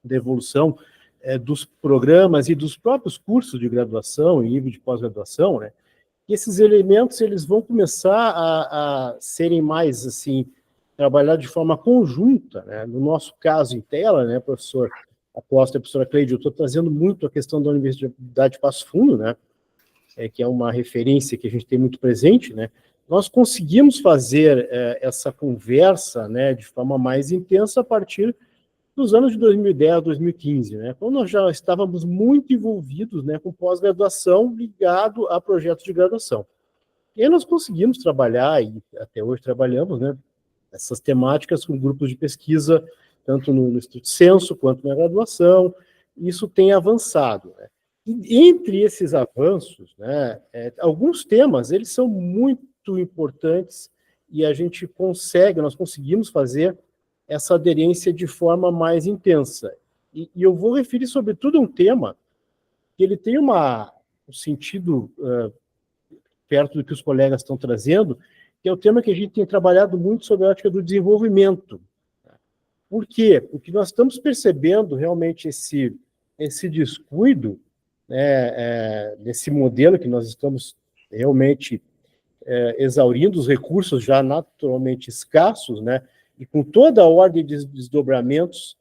evolução dos programas e dos próprios cursos de graduação e nível de pós-graduação, né? Que esses elementos eles vão começar a serem mais, assim, trabalhados de forma conjunta, né? No nosso caso, em tela, né, professor Acosta e a professora Cleide, eu estou trazendo muito a questão da Universidade de Passo Fundo, né, que é uma referência que a gente tem muito presente, né? Nós conseguimos fazer essa conversa, né, de forma mais intensa a partir dos anos de 2010, 2015, né, quando nós já estávamos muito envolvidos, né, com pós-graduação ligado a projetos de graduação. E aí nós conseguimos trabalhar, e até hoje trabalhamos, né, essas temáticas com grupos de pesquisa, tanto no Instituto Censo quanto na graduação. Isso tem avançado, né? E entre esses avanços, né, alguns temas, eles são muito importantes e nós conseguimos fazer essa aderência de forma mais intensa. E eu vou referir, sobretudo, a um tema que ele tem um sentido perto do que os colegas estão trazendo, que é o tema que a gente tem trabalhado muito sobre a ótica do desenvolvimento. Por quê? Porque nós estamos percebendo realmente esse descuido, né, nesse modelo que nós estamos realmente exaurindo os recursos já naturalmente escassos, né, e com toda a ordem de desdobramentos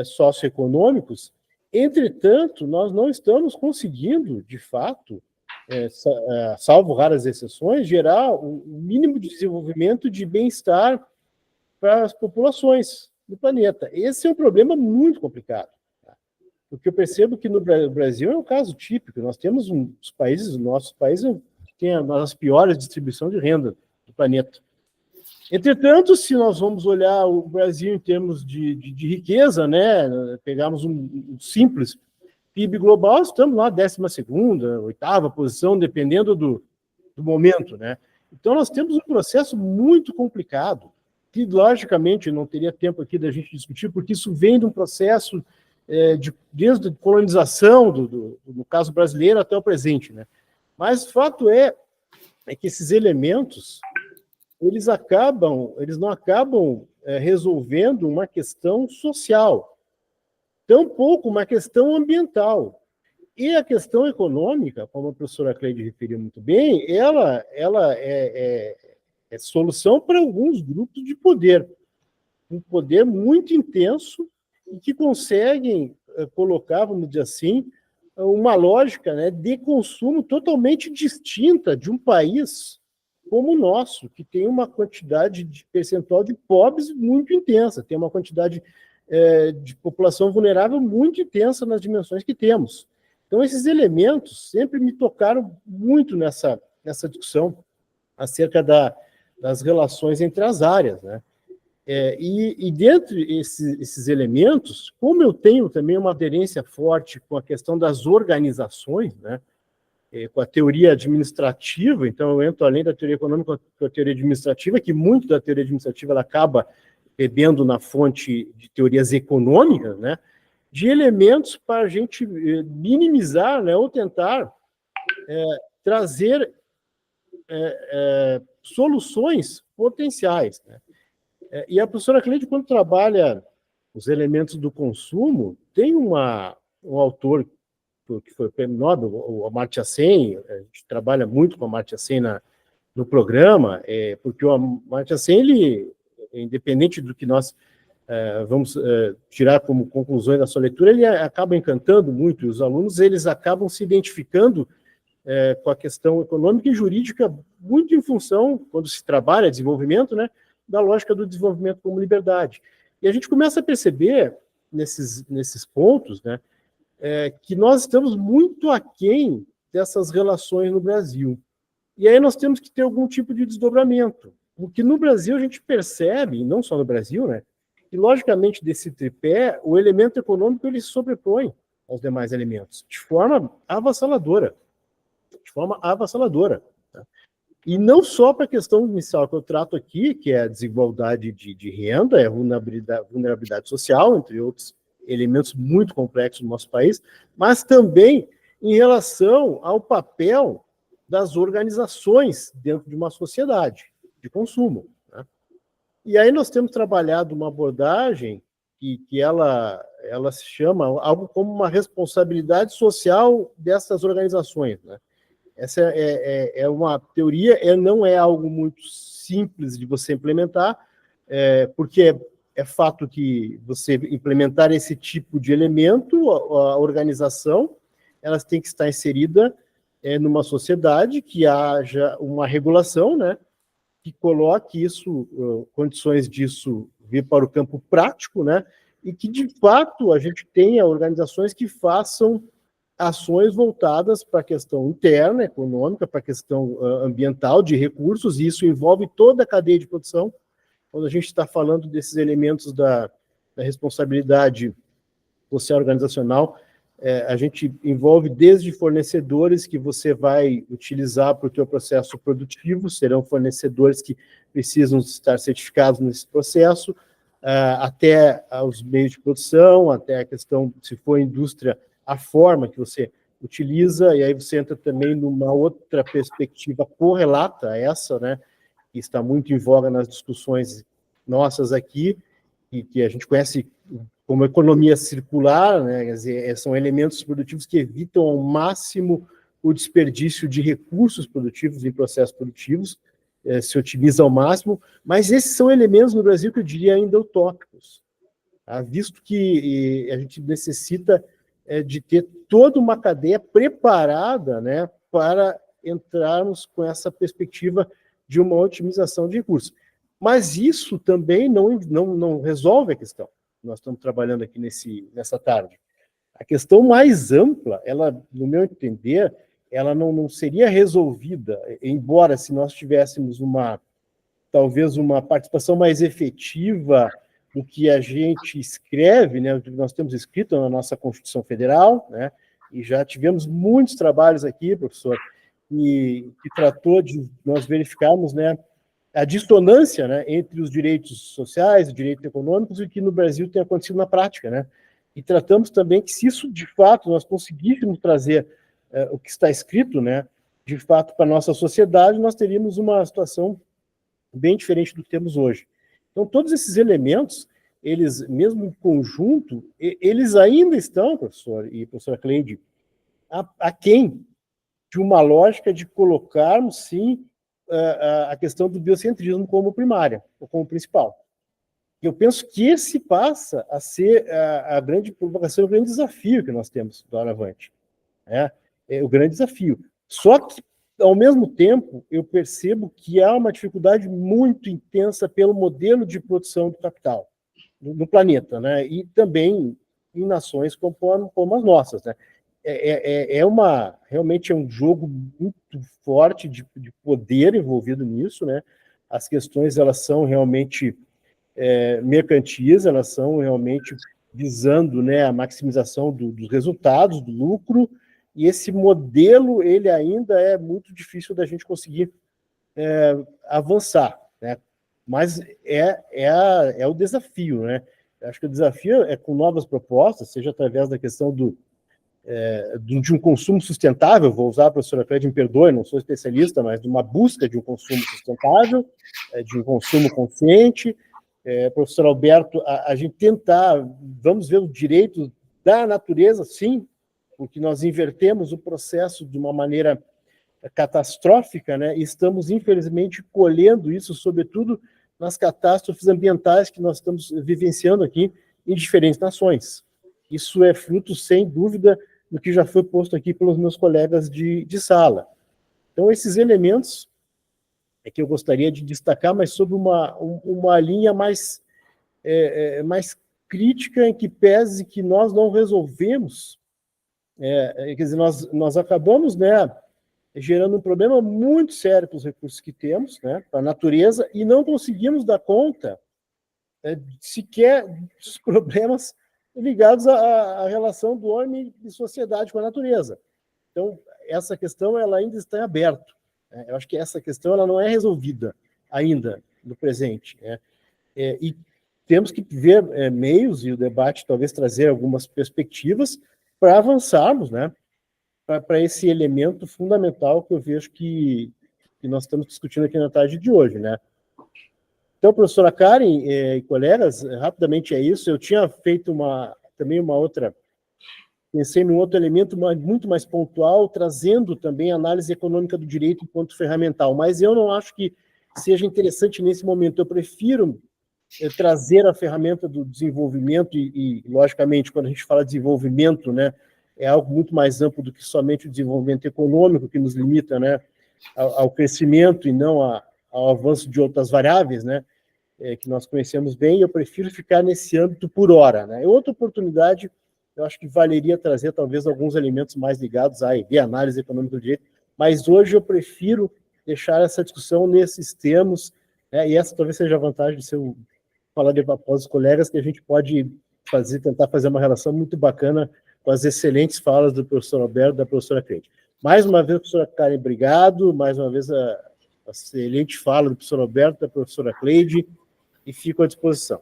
socioeconômicos. Entretanto, nós não estamos conseguindo, de fato, salvo raras exceções, gerar um mínimo de desenvolvimento de bem-estar para as populações do planeta. Esse é um problema muito complicado. Tá? O que eu percebo que no Brasil é um caso típico. Nós temos nossos países tem as piores distribuição de renda do planeta. Entretanto, se nós vamos olhar o Brasil em termos de riqueza, né, pegarmos um simples PIB global, estamos lá 12ª, 8ª posição, dependendo do momento, né? Então, nós temos um processo muito complicado, que, logicamente, não teria tempo aqui da gente discutir, porque isso vem de um processo desde a colonização, no caso brasileiro, até o presente, né? Mas o fato é que esses elementos, eles não acabam resolvendo uma questão social, tampouco uma questão ambiental. E a questão econômica, como a professora Cleide referiu muito bem, ela é solução para alguns grupos de poder, um poder muito intenso e que conseguem colocar, vamos dizer assim, uma lógica, né, de consumo totalmente distinta de um país como o nosso, que tem uma quantidade de percentual de pobres muito intensa, tem uma quantidade de população vulnerável muito intensa nas dimensões que temos. Então, esses elementos sempre me tocaram muito nessa discussão acerca das relações entre as áreas, né? E dentre esses elementos, como eu tenho também uma aderência forte com a questão das organizações, né, com a teoria administrativa, então eu entro além da teoria econômica com a teoria administrativa, que muito da teoria administrativa ela acaba bebendo na fonte de teorias econômicas, né, de elementos para a gente minimizar, né, ou tentar trazer soluções potenciais, né. E a professora Cleide, quando trabalha os elementos do consumo, tem um autor que foi o prêmio Nobel, o Amartya Sen, a gente trabalha muito com o Amartya Sen no programa, porque o Amartya Sen, ele, independente do que nós vamos tirar como conclusões da sua leitura, ele acaba encantando muito, e os alunos eles acabam se identificando com a questão econômica e jurídica muito em função, quando se trabalha desenvolvimento, né, da lógica do desenvolvimento como liberdade. E a gente começa a perceber, nesses pontos, né, que nós estamos muito aquém dessas relações no Brasil. E aí nós temos que ter algum tipo de desdobramento, porque no Brasil a gente percebe, e não só no Brasil, né, que logicamente desse tripé, o elemento econômico ele se sobrepõe aos demais elementos, de forma avassaladora. Tá? E não só para a questão inicial que eu trato aqui, que é a desigualdade de renda, é a vulnerabilidade social, entre outros elementos muito complexos no nosso país, mas também em relação ao papel das organizações dentro de uma sociedade de consumo. Né? E aí nós temos trabalhado uma abordagem que ela se chama algo como uma responsabilidade social dessas organizações. Né? Essa é uma teoria, não é algo muito simples de você implementar, porque é fato que você implementar esse tipo de elemento, a organização, elas têm que estar inserida numa sociedade que haja uma regulação, né, que coloque isso, condições disso vir para o campo prático, né, e que, de fato, a gente tenha organizações que façam ações voltadas para a questão interna, econômica, para a questão ambiental, de recursos, e isso envolve toda a cadeia de produção. Quando a gente está falando desses elementos da responsabilidade social organizacional, a gente envolve desde fornecedores que você vai utilizar para o teu processo produtivo, serão fornecedores que precisam estar certificados nesse processo, até os meios de produção, até a questão, se for indústria, a forma que você utiliza, e aí você entra também numa outra perspectiva correlata a essa, né, que está muito em voga nas discussões nossas aqui, e que a gente conhece como economia circular, né, quer dizer, são elementos produtivos que evitam ao máximo o desperdício de recursos produtivos em processos produtivos, se otimiza ao máximo, mas esses são elementos no Brasil que eu diria ainda utópicos, tá? Visto que a gente necessita de ter toda uma cadeia preparada, né, para entrarmos com essa perspectiva de uma otimização de recursos. Mas isso também não resolve a questão. Nós estamos trabalhando aqui nessa tarde. A questão mais ampla, ela, no meu entender, ela não seria resolvida, embora se nós tivéssemos talvez uma participação mais efetiva no que a gente escreve, né, o que nós temos escrito na nossa Constituição Federal, né, e já tivemos muitos trabalhos aqui, professor, que tratou de nós verificarmos, né, a dissonância, né, entre os direitos sociais e direitos econômicos e o que no Brasil tem acontecido na prática, né? E tratamos também que se isso, de fato, nós conseguíssemos trazer o que está escrito, né, de fato, para a nossa sociedade, nós teríamos uma situação bem diferente do que temos hoje. Então, todos esses elementos, eles, mesmo em conjunto, eles ainda estão, professor e professora Cleide, aquém de uma lógica de colocarmos, sim, a questão do biocentrismo como primária, ou como principal. Eu penso que esse passa a ser a grande provocação, o grande desafio que nós temos do Avante. É o grande desafio. Só que, ao mesmo tempo, eu percebo que há uma dificuldade muito intensa pelo modelo de produção do capital no planeta, né? E também em nações como as nossas, né? Realmente é um jogo muito forte de poder envolvido nisso, né? As questões, elas são realmente mercantis, elas são realmente visando, né, a maximização dos resultados, do lucro, e esse modelo, ele ainda é muito difícil da gente conseguir avançar, né? Mas é o desafio, né? Acho que o desafio é com novas propostas, seja através da questão de um consumo sustentável, vou usar a professora Cleide, me perdoe, não sou especialista, mas de uma busca de um consumo sustentável, de um consumo consciente. Professor Alberto, a gente tentar, vamos ver o direito da natureza, sim, porque nós invertemos o processo de uma maneira catastrófica, né, e estamos, infelizmente, colhendo isso, sobretudo nas catástrofes ambientais que nós estamos vivenciando aqui em diferentes nações. Isso é fruto, sem dúvida, do que já foi posto aqui pelos meus colegas de sala. Então, esses elementos é que eu gostaria de destacar, mas sobre uma linha mais crítica, em que pese que nós não resolvemos quer dizer, nós acabamos, né, gerando um problema muito sério com os recursos que temos, né, para a natureza, e não conseguimos dar conta sequer dos problemas ligados à relação do homem e sociedade com a natureza. Então, essa questão ela ainda está em aberto. Né? Eu acho que essa questão ela não é resolvida ainda no presente. Né? E temos que ver meios, e o debate talvez trazer algumas perspectivas para avançarmos, né? Para esse elemento fundamental que eu vejo que nós estamos discutindo aqui na tarde de hoje. Né? Então, professora Karen e colegas, rapidamente é isso. Eu tinha feito também uma outra, pensei num outro elemento muito mais pontual, trazendo também a análise econômica do direito enquanto ferramental, mas eu não acho que seja interessante nesse momento. Eu prefiro trazer a ferramenta do desenvolvimento e, logicamente, quando a gente fala de desenvolvimento, né, é algo muito mais amplo do que somente o desenvolvimento econômico que nos limita, né, ao crescimento e não ao avanço de outras variáveis, né, que nós conhecemos bem. Eu prefiro ficar nesse âmbito por hora. Né. Outra oportunidade, eu acho que valeria trazer talvez alguns elementos mais ligados à análise econômica do direito, mas hoje eu prefiro deixar essa discussão nesses termos, né, e essa talvez seja a vantagem de ser falar de após os colegas, que a gente pode tentar fazer uma relação muito bacana com as excelentes falas do professor Alberto e da professora Cleide. Mais uma vez, professora Karen, obrigado. Mais uma vez, a excelente fala do professor Alberto, da professora Cleide, e fico à disposição.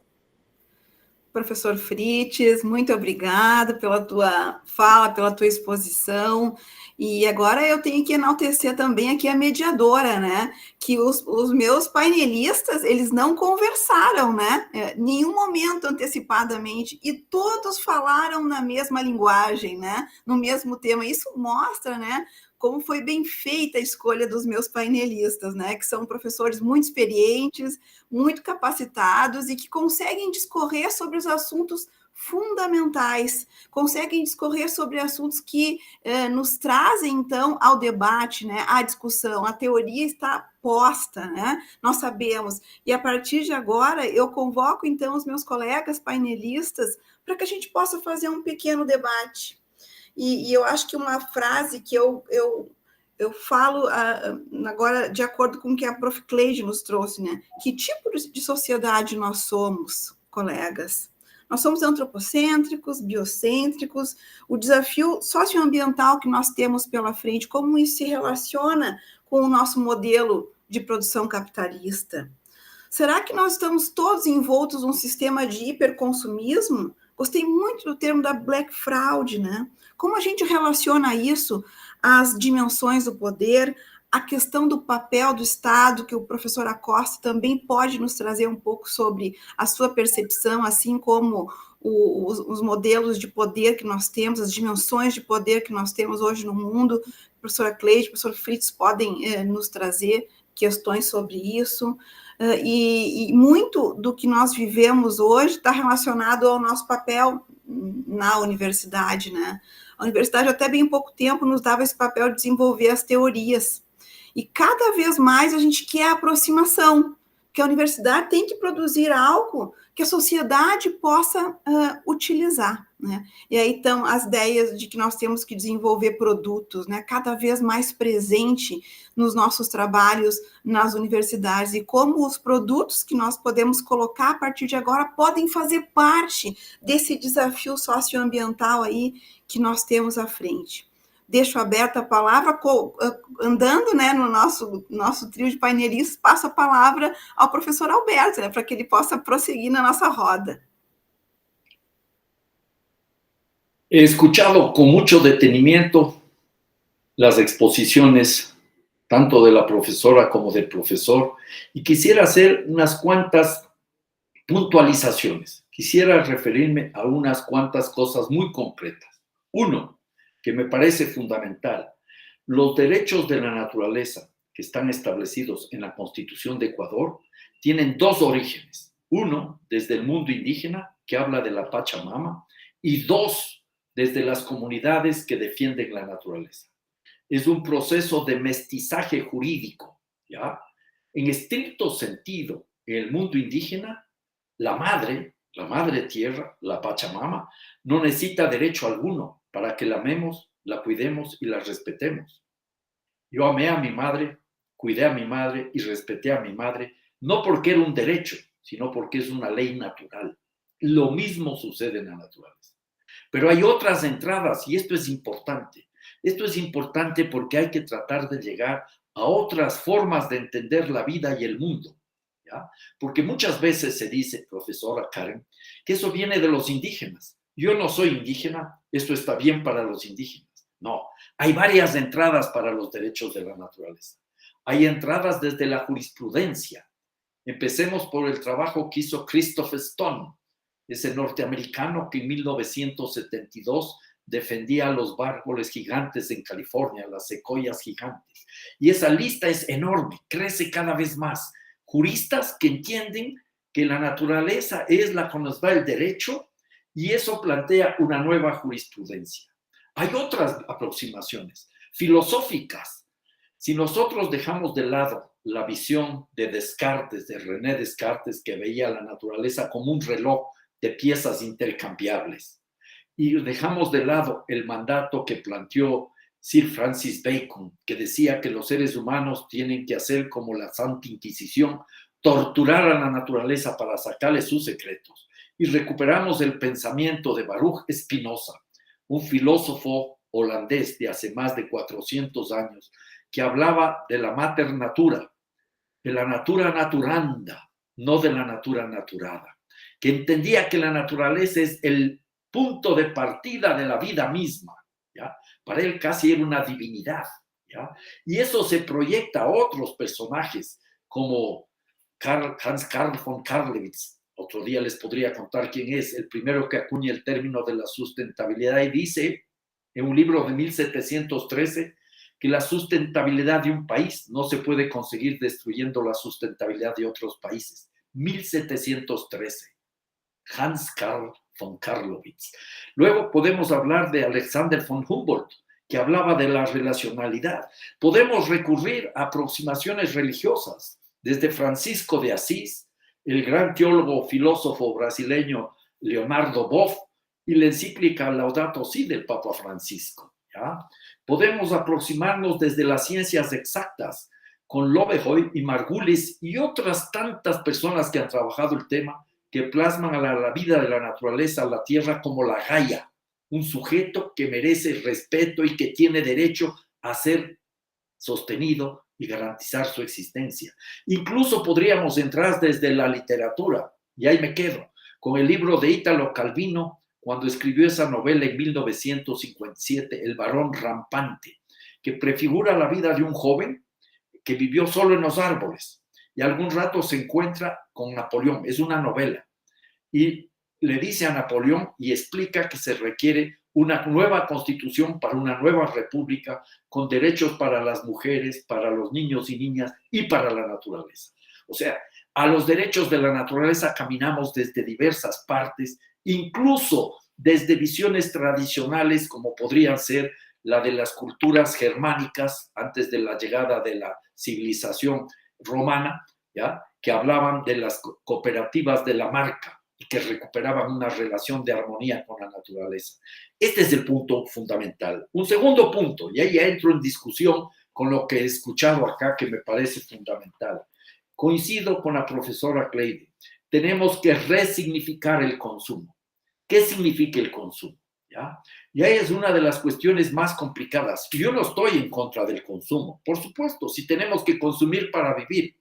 Professor Fritz, muito obrigado pela tua fala, pela tua exposição. E agora eu tenho que enaltecer também aqui a mediadora, né? Que os meus painelistas, eles não conversaram, né? Nenhum momento antecipadamente, e todos falaram na mesma linguagem, né? No mesmo tema. Isso mostra, né? Como foi bem feita a escolha dos meus painelistas, né? Que são professores muito experientes, muito capacitados e que conseguem discorrer sobre os assuntos fundamentais, conseguem discorrer sobre assuntos que nos trazem, então, ao debate, né, à discussão. A teoria está posta, né? Nós sabemos. E a partir de agora, eu convoco, então, os meus colegas painelistas para que a gente possa fazer um pequeno debate. E eu acho que uma frase que eu falo agora, de acordo com o que a prof. Cleide nos trouxe, né? Que tipo de sociedade nós somos, colegas? Nós somos antropocêntricos, biocêntricos, o desafio socioambiental que nós temos pela frente, como isso se relaciona com o nosso modelo de produção capitalista? Será que nós estamos todos envoltos num sistema de hiperconsumismo? Gostei muito do termo da Black Fraud, né? Como a gente relaciona isso às dimensões do poder, a questão do papel do Estado, que o professor Acosta também pode nos trazer um pouco sobre a sua percepção, assim como os modelos de poder que nós temos, as dimensões de poder que nós temos hoje no mundo. A professora Cleide, o professor Fritz podem nos trazer questões sobre isso. E muito do que nós vivemos hoje está relacionado ao nosso papel na universidade, né? A universidade, até bem pouco tempo, nos dava esse papel de desenvolver as teorias. E cada vez mais a gente quer aproximação, que a universidade tem que produzir algo que a sociedade possa utilizar, né? E aí estão as ideias de que nós temos que desenvolver produtos, né? Cada vez mais presente nos nossos trabalhos nas universidades, e como os produtos que nós podemos colocar a partir de agora podem fazer parte desse desafio socioambiental aí que nós temos à frente. Deixo aberta a palavra, andando, né, no nosso trio de painelistas, passo a palavra ao professor Alberto, né, para que ele possa prosseguir na nossa roda. He escuchado con mucho detenimiento las exposiciones tanto de la profesora como del profesor, y quisiera hacer unas cuantas puntualizaciones. Quisiera referirme a unas cuantas cosas muy concretas. Uno, que me parece fundamental: los derechos de la naturaleza que están establecidos en la Constitución de Ecuador tienen dos orígenes. Uno, desde el mundo indígena, que habla de la Pachamama, y dos, desde las comunidades que defienden la naturaleza. Es un proceso de mestizaje jurídico, ¿ya? En estricto sentido, en el mundo indígena, la madre tierra, la Pachamama, no necesita derecho alguno para que la amemos la cuidemos y la respetemos. Yo amé a mi madre, cuidé a mi madre y respeté a mi madre, no porque era un derecho, sino porque es una ley natural. Lo mismo sucede en la naturaleza. Pero hay otras entradas y esto es importante. Esto es importante porque hay que tratar de llegar a otras formas de entender la vida y el mundo, ¿ya? Porque muchas veces se dice, profesora Karen, que eso viene de los indígenas. Yo no soy indígena, esto está bien para los indígenas. No, hay varias entradas para los derechos de la naturaleza. Hay entradas desde la jurisprudencia. Empecemos por el trabajo que hizo Christopher Stone, ese norteamericano que en 1972 defendía los árboles gigantes en California, las secoyas gigantes. Y esa lista es enorme, crece cada vez más. Juristas que entienden que la naturaleza es la que nos da el derecho y eso plantea una nueva jurisprudencia. Hay otras aproximaciones filosóficas. Si nosotros dejamos de lado la visión de Descartes, de René Descartes, que veía la naturaleza como un reloj de piezas intercambiables, y dejamos de lado el mandato que planteó Sir Francis Bacon, que decía que los seres humanos tienen que hacer como la Santa Inquisición, torturar a la naturaleza para sacarle sus secretos, y recuperamos el pensamiento de Baruch Spinoza, un filósofo holandés de hace más de 400 años, que hablaba de la mater natura, de la natura naturanda, no de la natura naturada, que entendía que la naturaleza es el punto de partida de la vida misma, ¿ya? Para él casi era una divinidad, ¿ya? Y eso se proyecta a otros personajes como Hans Carl von Carlewitz. Otro día les podría contar quién es, el primero que acuña el término de la sustentabilidad y dice en un libro de 1713 que la sustentabilidad de un país no se puede conseguir destruyendo la sustentabilidad de otros países. 1713. Hans Carl von Carlowitz. Luego podemos hablar de Alexander von Humboldt, que hablaba de la relacionalidad. Podemos recurrir a aproximaciones religiosas, desde Francisco de Asís, el gran teólogo filósofo brasileño Leonardo Boff, y la encíclica Laudato Si del Papa Francisco, ¿ya? Podemos aproximarnos desde las ciencias exactas, con Lovejoy y Margulis y otras tantas personas que han trabajado el tema, que plasman a la vida de la naturaleza, a la tierra, como la Gaia, un sujeto que merece respeto y que tiene derecho a ser sostenido y garantizar su existencia. Incluso podríamos entrar desde la literatura, y ahí me quedo, con el libro de Ítalo Calvino, cuando escribió esa novela en 1957, El varón rampante, que prefigura la vida de un joven que vivió solo en los árboles y algún rato se encuentra con Napoleón. Es una novela y le dice a Napoleón y explica que se requiere una nueva constitución para una nueva república con derechos para las mujeres, para los niños y niñas y para la naturaleza. O sea, a los derechos de la naturaleza caminamos desde diversas partes, incluso desde visiones tradicionales como podrían ser la de las culturas germánicas antes de la llegada de la civilización romana, ¿ya? Que hablaban de las cooperativas de la marca y que recuperaban una relación de armonía con la naturaleza. Este es el punto fundamental. Un segundo punto, y ahí ya entro en discusión con lo que he escuchado acá que me parece fundamental. Coincido con la profesora Cleide. Tenemos que resignificar el consumo. ¿Qué significa el consumo? ¿Ya? Y ahí es una de las cuestiones más complicadas. Yo no estoy en contra del consumo, por supuesto, si tenemos que consumir para vivir.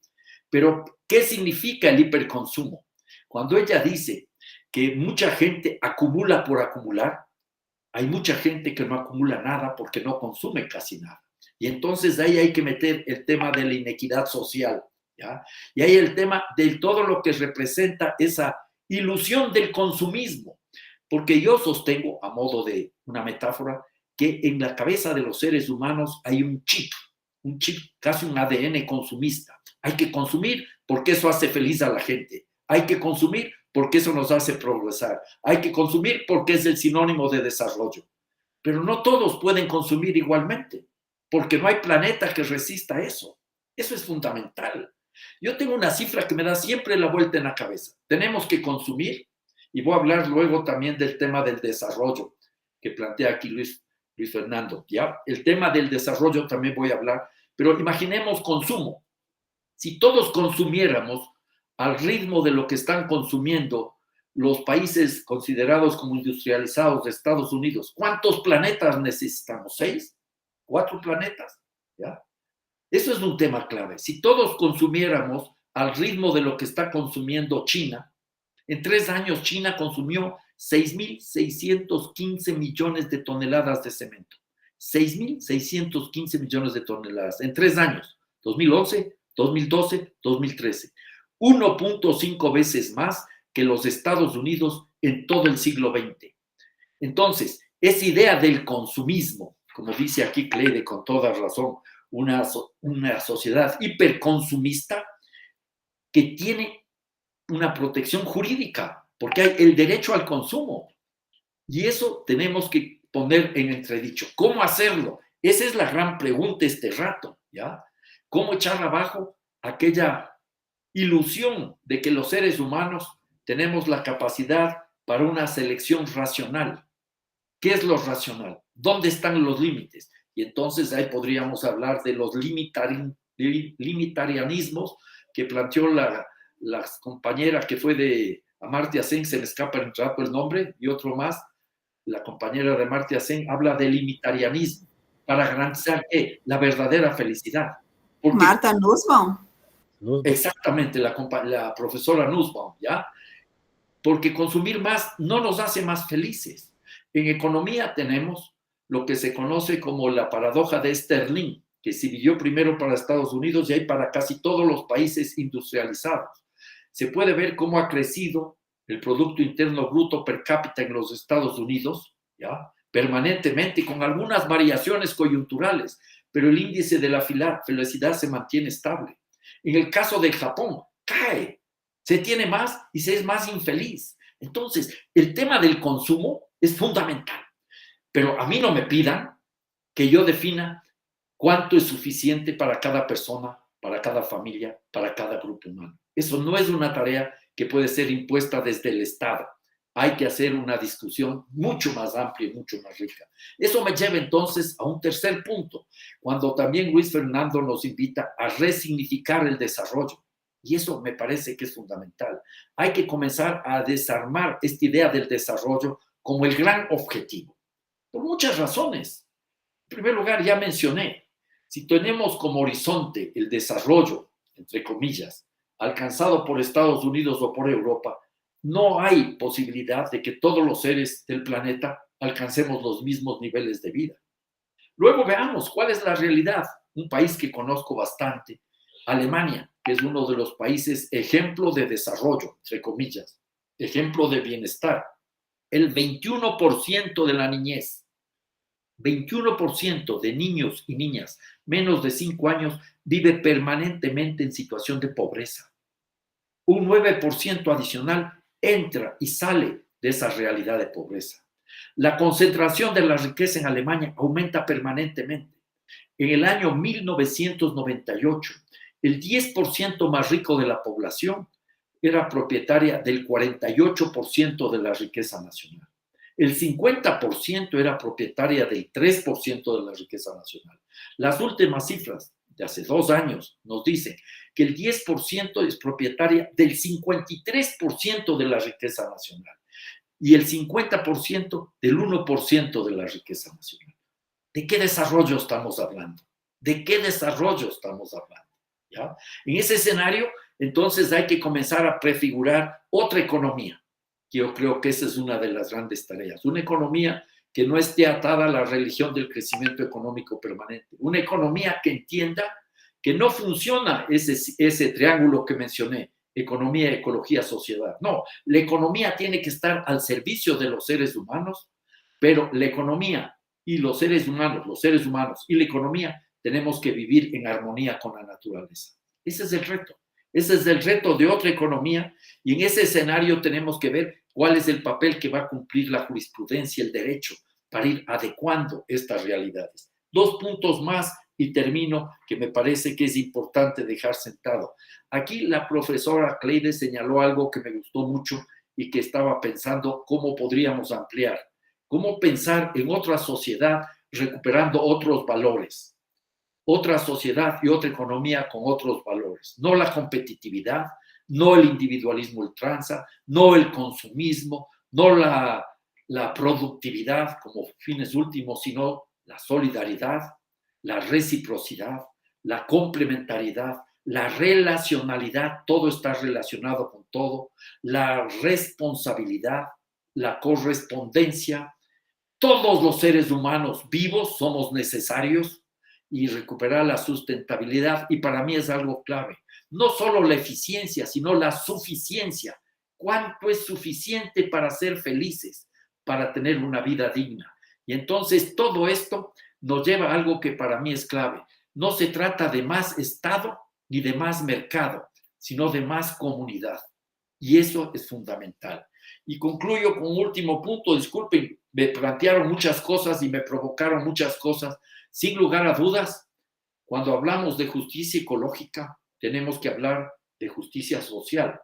Pero, ¿qué significa el hiperconsumo? Cuando ella dice que mucha gente acumula por acumular, hay mucha gente que no acumula nada porque no consume casi nada. Y entonces ahí hay que meter el tema de la inequidad social, ¿ya? Y ahí el tema de todo lo que representa esa ilusión del consumismo. Porque yo sostengo, a modo de una metáfora, que en la cabeza de los seres humanos hay un chip, casi un ADN consumista. Hay que consumir porque eso hace feliz a la gente. Hay que consumir porque eso nos hace progresar. Hay que consumir porque es el sinónimo de desarrollo. Pero no todos pueden consumir igualmente, porque no hay planeta que resista eso. Eso es fundamental. Yo tengo una cifra que me da siempre la vuelta en la cabeza. Tenemos que consumir, y voy a hablar luego también del tema del desarrollo que plantea aquí Luis Luis Fernando, ¿ya? El tema del desarrollo también voy a hablar, pero imaginemos consumo. Si todos consumiéramos al ritmo de lo que están consumiendo los países considerados como industrializados de Estados Unidos, ¿cuántos planetas necesitamos? ¿6? ¿4 planetas? ¿Ya? Eso es un tema clave. Si todos consumiéramos al ritmo de lo que está consumiendo China, en 3 años China consumió 6.615 millones de toneladas de cemento. 6.615 millones de toneladas en 3 años. 2011, 2012, 2013. 1.5 veces más que los Estados Unidos en todo el siglo XX. Entonces, esa idea del consumismo, como dice aquí Cleide con toda razón, una sociedad hiperconsumista que tiene una protección jurídica, porque hay el derecho al consumo. Y eso tenemos que poner en entredicho. ¿Cómo hacerlo? Esa es la gran pregunta este rato, ¿ya? ¿Cómo echar abajo aquella ilusión de que los seres humanos tenemos la capacidad para una selección racional? ¿Qué es lo racional? ¿Dónde están los límites? Y entonces ahí podríamos hablar de los limitarianismos que planteó la compañera que fue de Amartya Sen, se me escapa en rato el nombre, y otro más, la compañera de Amartya Sen habla de limitarianismo para garantizar la verdadera felicidad. Porque, Marta Nussbaum. Exactamente, la profesora Nussbaum, ¿ya? Porque consumir más no nos hace más felices. En economía tenemos lo que se conoce como la paradoja de Sterling, que se vivió primero para Estados Unidos y hay para casi todos los países industrializados. Se puede ver cómo ha crecido el Producto Interno Bruto per cápita en los Estados Unidos, ¿ya? Permanentemente, con algunas variaciones coyunturales, pero el índice de la felicidad se mantiene estable. En el caso de Japón, cae, se tiene más y se es más infeliz. Entonces, el tema del consumo es fundamental, pero a mí no me pidan que yo defina cuánto es suficiente para cada persona, para cada familia, para cada grupo humano. Eso no es una tarea que puede ser impuesta desde el Estado. Hay que hacer una discusión mucho más amplia y mucho más rica. Eso me lleva entonces a un tercer punto, cuando también Luis Fernando nos invita a resignificar el desarrollo. Y eso me parece que es fundamental. Hay que comenzar a desarmar esta idea del desarrollo como el gran objetivo, por muchas razones. En primer lugar, ya mencioné, si tenemos como horizonte el desarrollo, entre comillas, alcanzado por Estados Unidos o por Europa, no hay posibilidad de que todos los seres del planeta alcancemos los mismos niveles de vida. Luego veamos cuál es la realidad. Un país que conozco bastante, Alemania, que es uno de los países ejemplo de desarrollo, entre comillas, ejemplo de bienestar. El 21% de la niñez, 21% de niños y niñas menos de 5 años vive permanentemente en situación de pobreza. Un 9% adicional entra y sale de esa realidad de pobreza. La concentración de la riqueza en Alemania aumenta permanentemente. En el año 1998, el 10% más rico de la población era propietaria del 48% de la riqueza nacional. El 50% era propietaria del 3% de la riqueza nacional. Las últimas cifras de hace 2 años nos dicen que el 10% es propietaria del 53% de la riqueza nacional y el 50% del 1% de la riqueza nacional. ¿De qué desarrollo estamos hablando? ¿De qué desarrollo estamos hablando? ¿Ya? En ese escenario, entonces hay que comenzar a prefigurar otra economía. Yo creo que esa es una de las grandes tareas. Una economía que no esté atada a la religión del crecimiento económico permanente. Una economía que entienda que no funciona ese triángulo que mencioné, economía, ecología, sociedad. No, la economía tiene que estar al servicio de los seres humanos, pero la economía y los seres humanos y la economía tenemos que vivir en armonía con la naturaleza. Ese es el reto. Ese es el reto de otra economía y en ese escenario tenemos que ver cuál es el papel que va a cumplir la jurisprudencia, el derecho, para ir adecuando estas realidades. 2 puntos más y termino, que me parece que es importante dejar sentado. Aquí la profesora Cleide señaló algo que me gustó mucho y que estaba pensando cómo podríamos ampliar. Cómo pensar en otra sociedad recuperando otros valores, otra sociedad y otra economía con otros valores, no la competitividad, no el individualismo ultranza, no el consumismo, no la productividad como fines últimos, sino la solidaridad, la reciprocidad, la complementariedad, la relacionalidad, todo está relacionado con todo, la responsabilidad, la correspondencia. Todos los seres humanos vivos somos necesarios y recuperar la sustentabilidad, y para mí es algo clave. No solo la eficiencia, sino la suficiencia. ¿Cuánto es suficiente para ser felices, para tener una vida digna? Y entonces todo esto nos lleva a algo que para mí es clave. No se trata de más Estado ni de más mercado, sino de más comunidad. Y eso es fundamental. Y concluyo con un último punto. Disculpen, me plantearon muchas cosas y me provocaron muchas cosas. Sin lugar a dudas, cuando hablamos de justicia ecológica, tenemos que hablar de justicia social.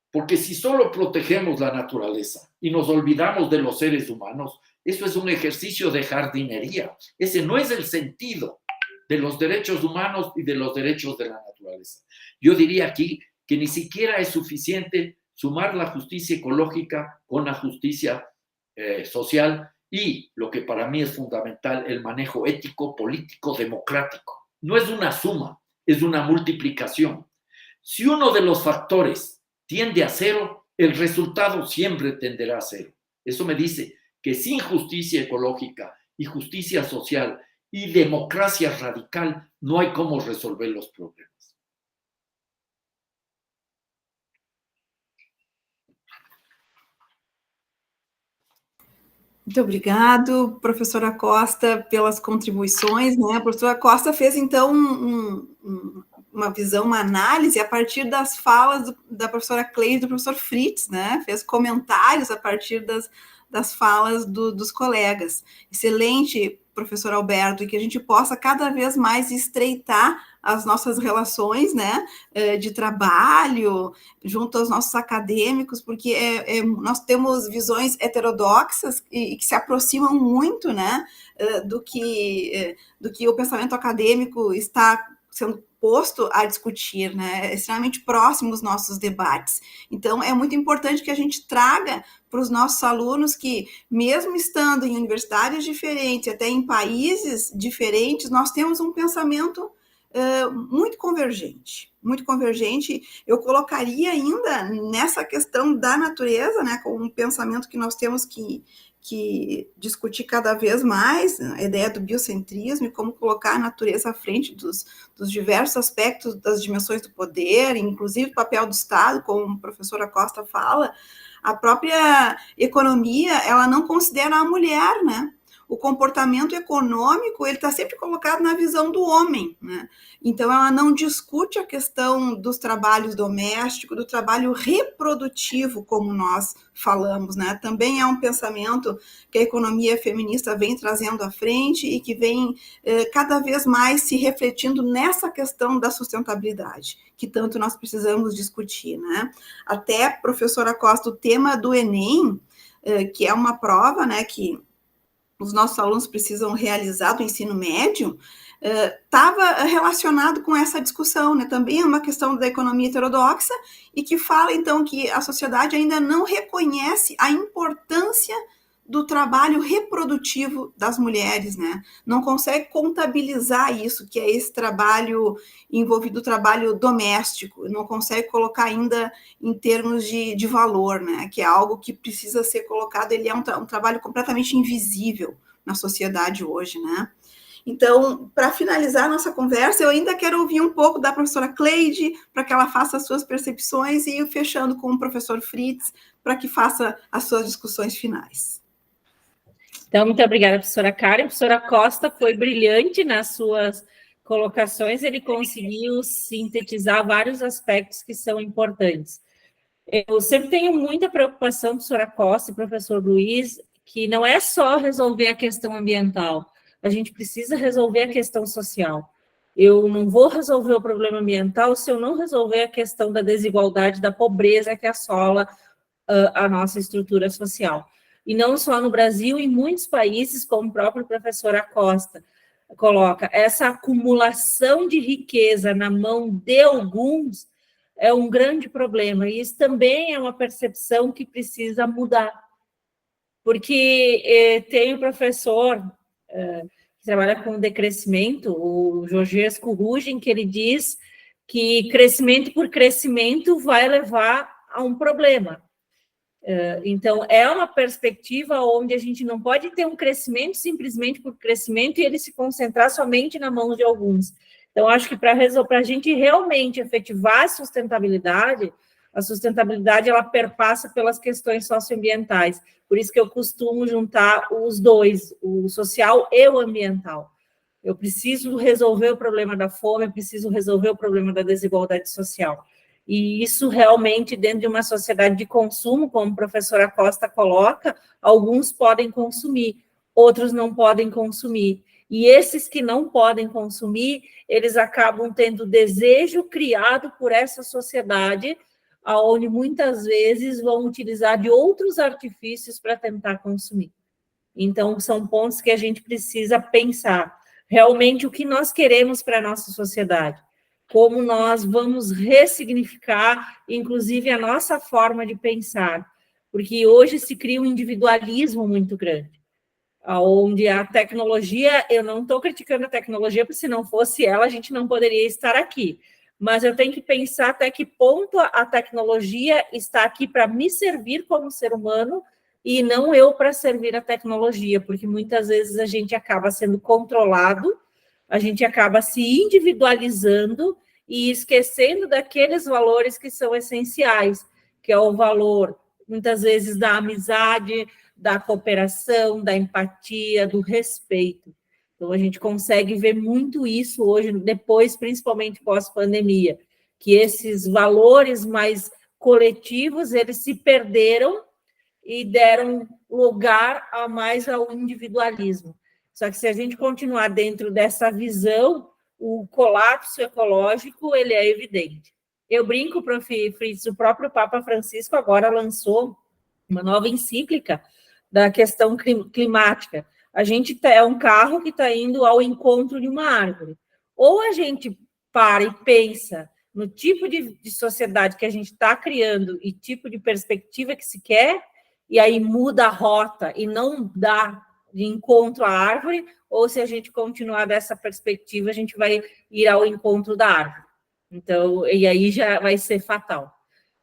Porque si solo protegemos la naturaleza y nos olvidamos de los seres humanos, eso es un ejercicio de jardinería. Ese no es el sentido de los derechos humanos y de los derechos de la naturaleza. Yo diría aquí que ni siquiera es suficiente sumar la justicia ecológica con la justicia social y, lo que para mí es fundamental, el manejo ético, político, democrático. No es una suma, es una multiplicación. Si uno de los factores tiende a cero, el resultado siempre tenderá a cero. Eso me dice que sin justicia ecológica y justicia social y democracia radical no hay cómo resolver los problemas. Muito obrigado, professora Costa, pelas contribuições, né? A professora Costa fez, então, uma visão, uma análise a partir das falas da professora Cleide e do professor Fritz, né? Fez comentários a partir das falas dos colegas. Excelente, professor Alberto, e que a gente possa cada vez mais estreitar as nossas relações, né, de trabalho, junto aos nossos acadêmicos, porque nós temos visões heterodoxas e que se aproximam muito, né, do que o pensamento acadêmico está sendo posto a discutir, né, é extremamente próximo dos nossos debates. Então, é muito importante que a gente traga para os nossos alunos que, mesmo estando em universidades diferentes, até em países diferentes, nós temos um pensamento muito convergente, muito convergente. Eu colocaria ainda nessa questão da natureza, né, com um pensamento que nós temos que discutir cada vez mais, a ideia do biocentrismo e como colocar a natureza à frente dos diversos aspectos das dimensões do poder, inclusive o papel do Estado, como a professora Costa fala. A própria economia, ela não considera a mulher, né? O comportamento econômico, ele está sempre colocado na visão do homem, né? Então, ela não discute a questão dos trabalhos domésticos, do trabalho reprodutivo, como nós falamos, né? Também é um pensamento que a economia feminista vem trazendo à frente e que vem cada vez mais se refletindo nessa questão da sustentabilidade, que tanto nós precisamos discutir, né? Até, professora Costa, o tema do Enem, que é uma prova, né, que os nossos alunos precisam realizar do ensino médio, estava relacionado com essa discussão, né? Também é uma questão da economia heterodoxa e que fala, então, que a sociedade ainda não reconhece a importância do trabalho reprodutivo das mulheres, né? Não consegue contabilizar isso, que é esse trabalho envolvido, o trabalho doméstico, não consegue colocar ainda em termos de valor, né? Que é algo que precisa ser colocado, ele é um trabalho completamente invisível na sociedade hoje, né? Então, para finalizar a nossa conversa, eu ainda quero ouvir um pouco da professora Cleide, para que ela faça as suas percepções, e fechando com o professor Fritz, para que faça as suas discussões finais. Então, muito obrigada, professora Karen. A professora Costa foi brilhante nas suas colocações, ele conseguiu sintetizar vários aspectos que são importantes. Eu sempre tenho muita preocupação, professora Costa e professor Luiz, que não é só resolver a questão ambiental, a gente precisa resolver a questão social. Eu não vou resolver o problema ambiental se eu não resolver a questão da desigualdade, da pobreza que assola a nossa estrutura social. e não só no Brasil, em muitos países, como o próprio professor Acosta coloca, essa acumulação de riqueza na mão de alguns é um grande problema, e isso também é uma percepção que precisa mudar, porque tem um professor que trabalha com decrescimento, o Georgescu Rugin, que ele diz que crescimento por crescimento vai levar a um problema. Então, é uma perspectiva onde a gente não pode ter um crescimento simplesmente por crescimento e ele se concentrar somente na mão de alguns. Então, acho que para a gente realmente efetivar a sustentabilidade ela perpassa pelas questões socioambientais. Por isso que eu costumo juntar os dois, o social e o ambiental. Eu preciso resolver o problema da fome, eu preciso resolver o problema da desigualdade social. E isso realmente, dentro de uma sociedade de consumo, como o professor Acosta coloca, alguns podem consumir, outros não podem consumir. E esses que não podem consumir, eles acabam tendo desejo criado por essa sociedade, onde muitas vezes vão utilizar de outros artifícios para tentar consumir. Então, são pontos que a gente precisa pensar. Realmente, o que nós queremos para a nossa sociedade? Como nós vamos ressignificar, inclusive, a nossa forma de pensar, porque hoje se cria um individualismo muito grande, onde a tecnologia, eu não estou criticando a tecnologia, porque se não fosse ela, a gente não poderia estar aqui, mas eu tenho que pensar até que ponto a tecnologia está aqui para me servir como ser humano e não eu para servir a tecnologia, porque muitas vezes a gente acaba sendo controlado, a gente acaba se individualizando e esquecendo daqueles valores que são essenciais, que é o valor, muitas vezes, da amizade, da cooperação, da empatia, do respeito. Então, a gente consegue ver muito isso hoje, depois, principalmente pós-pandemia, que esses valores mais coletivos, eles se perderam e deram lugar a mais ao individualismo. Só que se a gente continuar dentro dessa visão, o colapso ecológico, ele é evidente. Eu brinco, Prof. Fritz, o próprio Papa Francisco agora lançou uma nova encíclica da questão climática. A gente é um carro que está indo ao encontro de uma árvore. Ou a gente para e pensa no tipo de sociedade que a gente está criando e tipo de perspectiva que se quer, e aí muda a rota e não dá de encontro à árvore, ou se a gente continuar dessa perspectiva, a gente vai ir ao encontro da árvore. Então, e aí já vai ser fatal.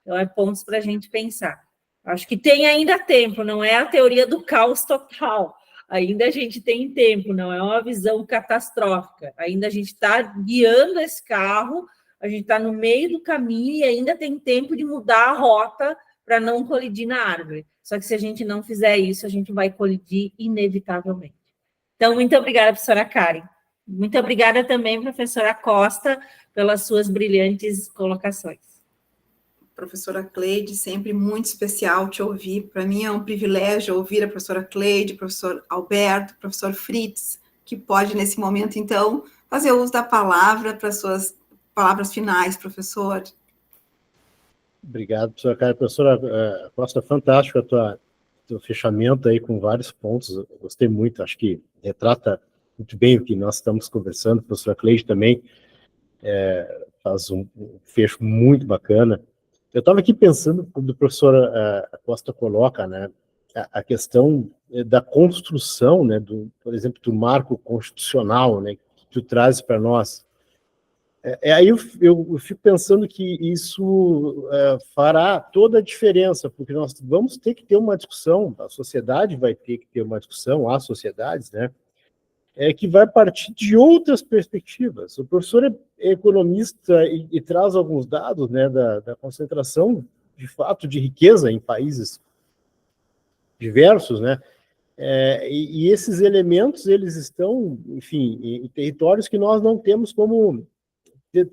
Então, é pontos para a gente pensar. Acho que tem ainda tempo, não é a teoria do caos total. Ainda a gente tem tempo, não é uma visão catastrófica. Ainda a gente está guiando esse carro, a gente está no meio do caminho e ainda tem tempo de mudar a rota para não colidir na árvore. Só que se a gente não fizer isso, a gente vai colidir inevitavelmente. Então, muito obrigada, professora Karen. Muito obrigada também, professora Costa, pelas suas brilhantes colocações. Professora Cleide, sempre muito especial te ouvir. Para mim é um privilégio ouvir a professora Cleide, professor Alberto, professor Fritz, que pode, nesse momento, então, fazer uso da palavra para suas palavras finais, professor. Obrigado, professora Karen. Professora Costa, fantástico o teu fechamento aí com vários pontos. Eu gostei muito, acho que retrata muito bem o que nós estamos conversando. A professora Cleide também faz um fecho muito bacana. Eu estava aqui pensando, quando a professora Costa coloca, né, a questão da construção, né, por exemplo, do marco constitucional, né, que tu traz para nós. Aí eu fico pensando que isso fará toda a diferença, porque nós vamos ter que ter uma discussão, a sociedade vai ter que ter uma discussão, as sociedades, né, que vai partir de outras perspectivas. O professor é economista e traz alguns dados, né, da concentração, de fato, de riqueza em países diversos, né, e esses elementos, eles estão, enfim, em territórios que nós não temos como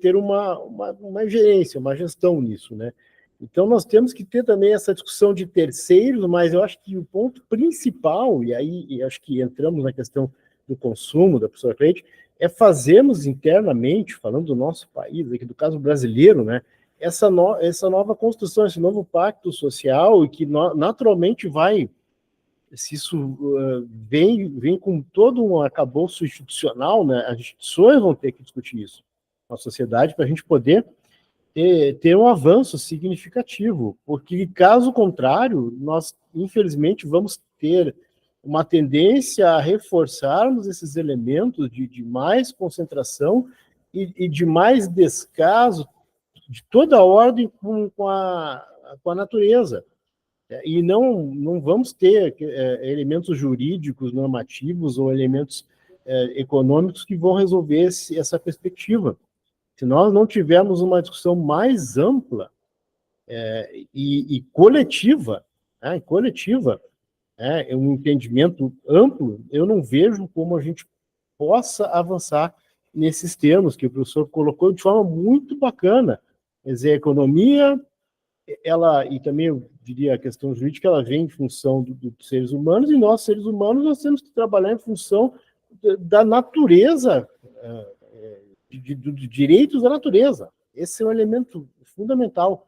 ter uma gerência, uma gestão nisso, né. Então, nós temos que ter também essa discussão de terceiros, mas eu acho que o ponto principal, e aí acho que entramos na questão do consumo, da professora Cleide, é fazermos internamente, falando do nosso país, aqui do caso brasileiro, né, essa nova construção, esse novo pacto social, e que naturalmente vai se isso vem com todo um arcabouço institucional, né? As instituições vão ter que discutir isso com a sociedade para a gente poder ter um avanço significativo, porque, caso contrário, nós, infelizmente, vamos ter uma tendência a reforçarmos esses elementos de mais concentração e de mais descaso de toda a ordem com a natureza. E não vamos ter elementos jurídicos, normativos ou elementos econômicos que vão resolver essa perspectiva. Se nós não tivermos uma discussão mais ampla e coletiva, um entendimento amplo, eu não vejo como a gente possa avançar nesses termos que o professor colocou de forma muito bacana. Quer dizer, a economia, e também eu diria a questão jurídica, ela vem em função dos seres humanos, e nós, seres humanos, nós temos que trabalhar em função da natureza, dos direitos da natureza. Esse é um elemento fundamental.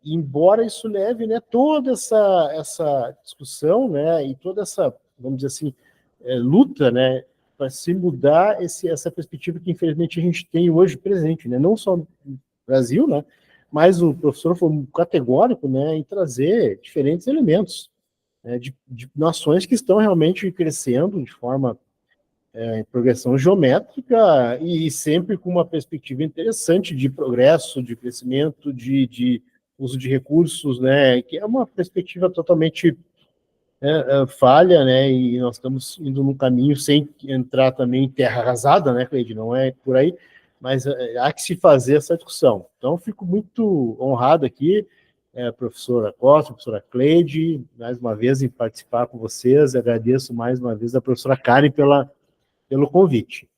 Embora isso leve, né, toda essa discussão, né, e toda essa, vamos dizer assim, luta, né, para se mudar essa perspectiva que, infelizmente, a gente tem hoje presente, né, não só no Brasil, né, mas o professor foi categórico, né, em trazer diferentes elementos, né, de nações que estão realmente crescendo de forma em progressão geométrica e sempre com uma perspectiva interessante de progresso, de crescimento, de uso de recursos, né, que é uma perspectiva totalmente falha, né, e nós estamos indo num caminho sem entrar também em terra arrasada, né, Cleide, não é por aí, mas há que se fazer essa discussão. Então, fico muito honrado aqui, professora Costa, professora Cleide, mais uma vez em participar com vocês, agradeço mais uma vez a professora Karen pelo convite.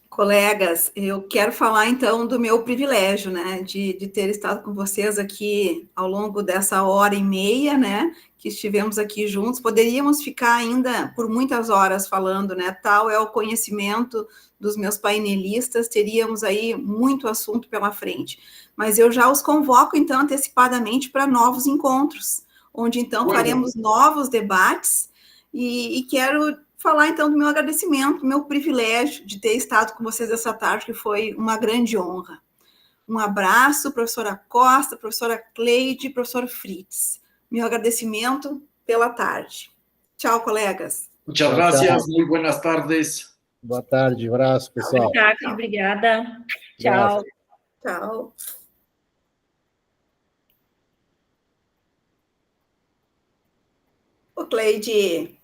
Colegas, eu quero falar então do meu privilégio, né, de ter estado com vocês aqui ao longo dessa hora e meia, né, que estivemos aqui juntos. Poderíamos ficar ainda por muitas horas falando, né, tal é o conhecimento dos meus painelistas, teríamos aí muito assunto pela frente. Mas eu já os convoco então antecipadamente para novos encontros, onde então faremos novos debates e quero falar, então, do meu agradecimento, do meu privilégio de ter estado com vocês essa tarde, que foi uma grande honra. Um abraço, professora Costa, professora Cleide, professor Fritz. Meu agradecimento pela tarde. Tchau, colegas. Muchas gracias, muy buenas tardes. Boa tarde, abraço, pessoal. Obrigada. Tchau. Tchau. Ô, Cleide.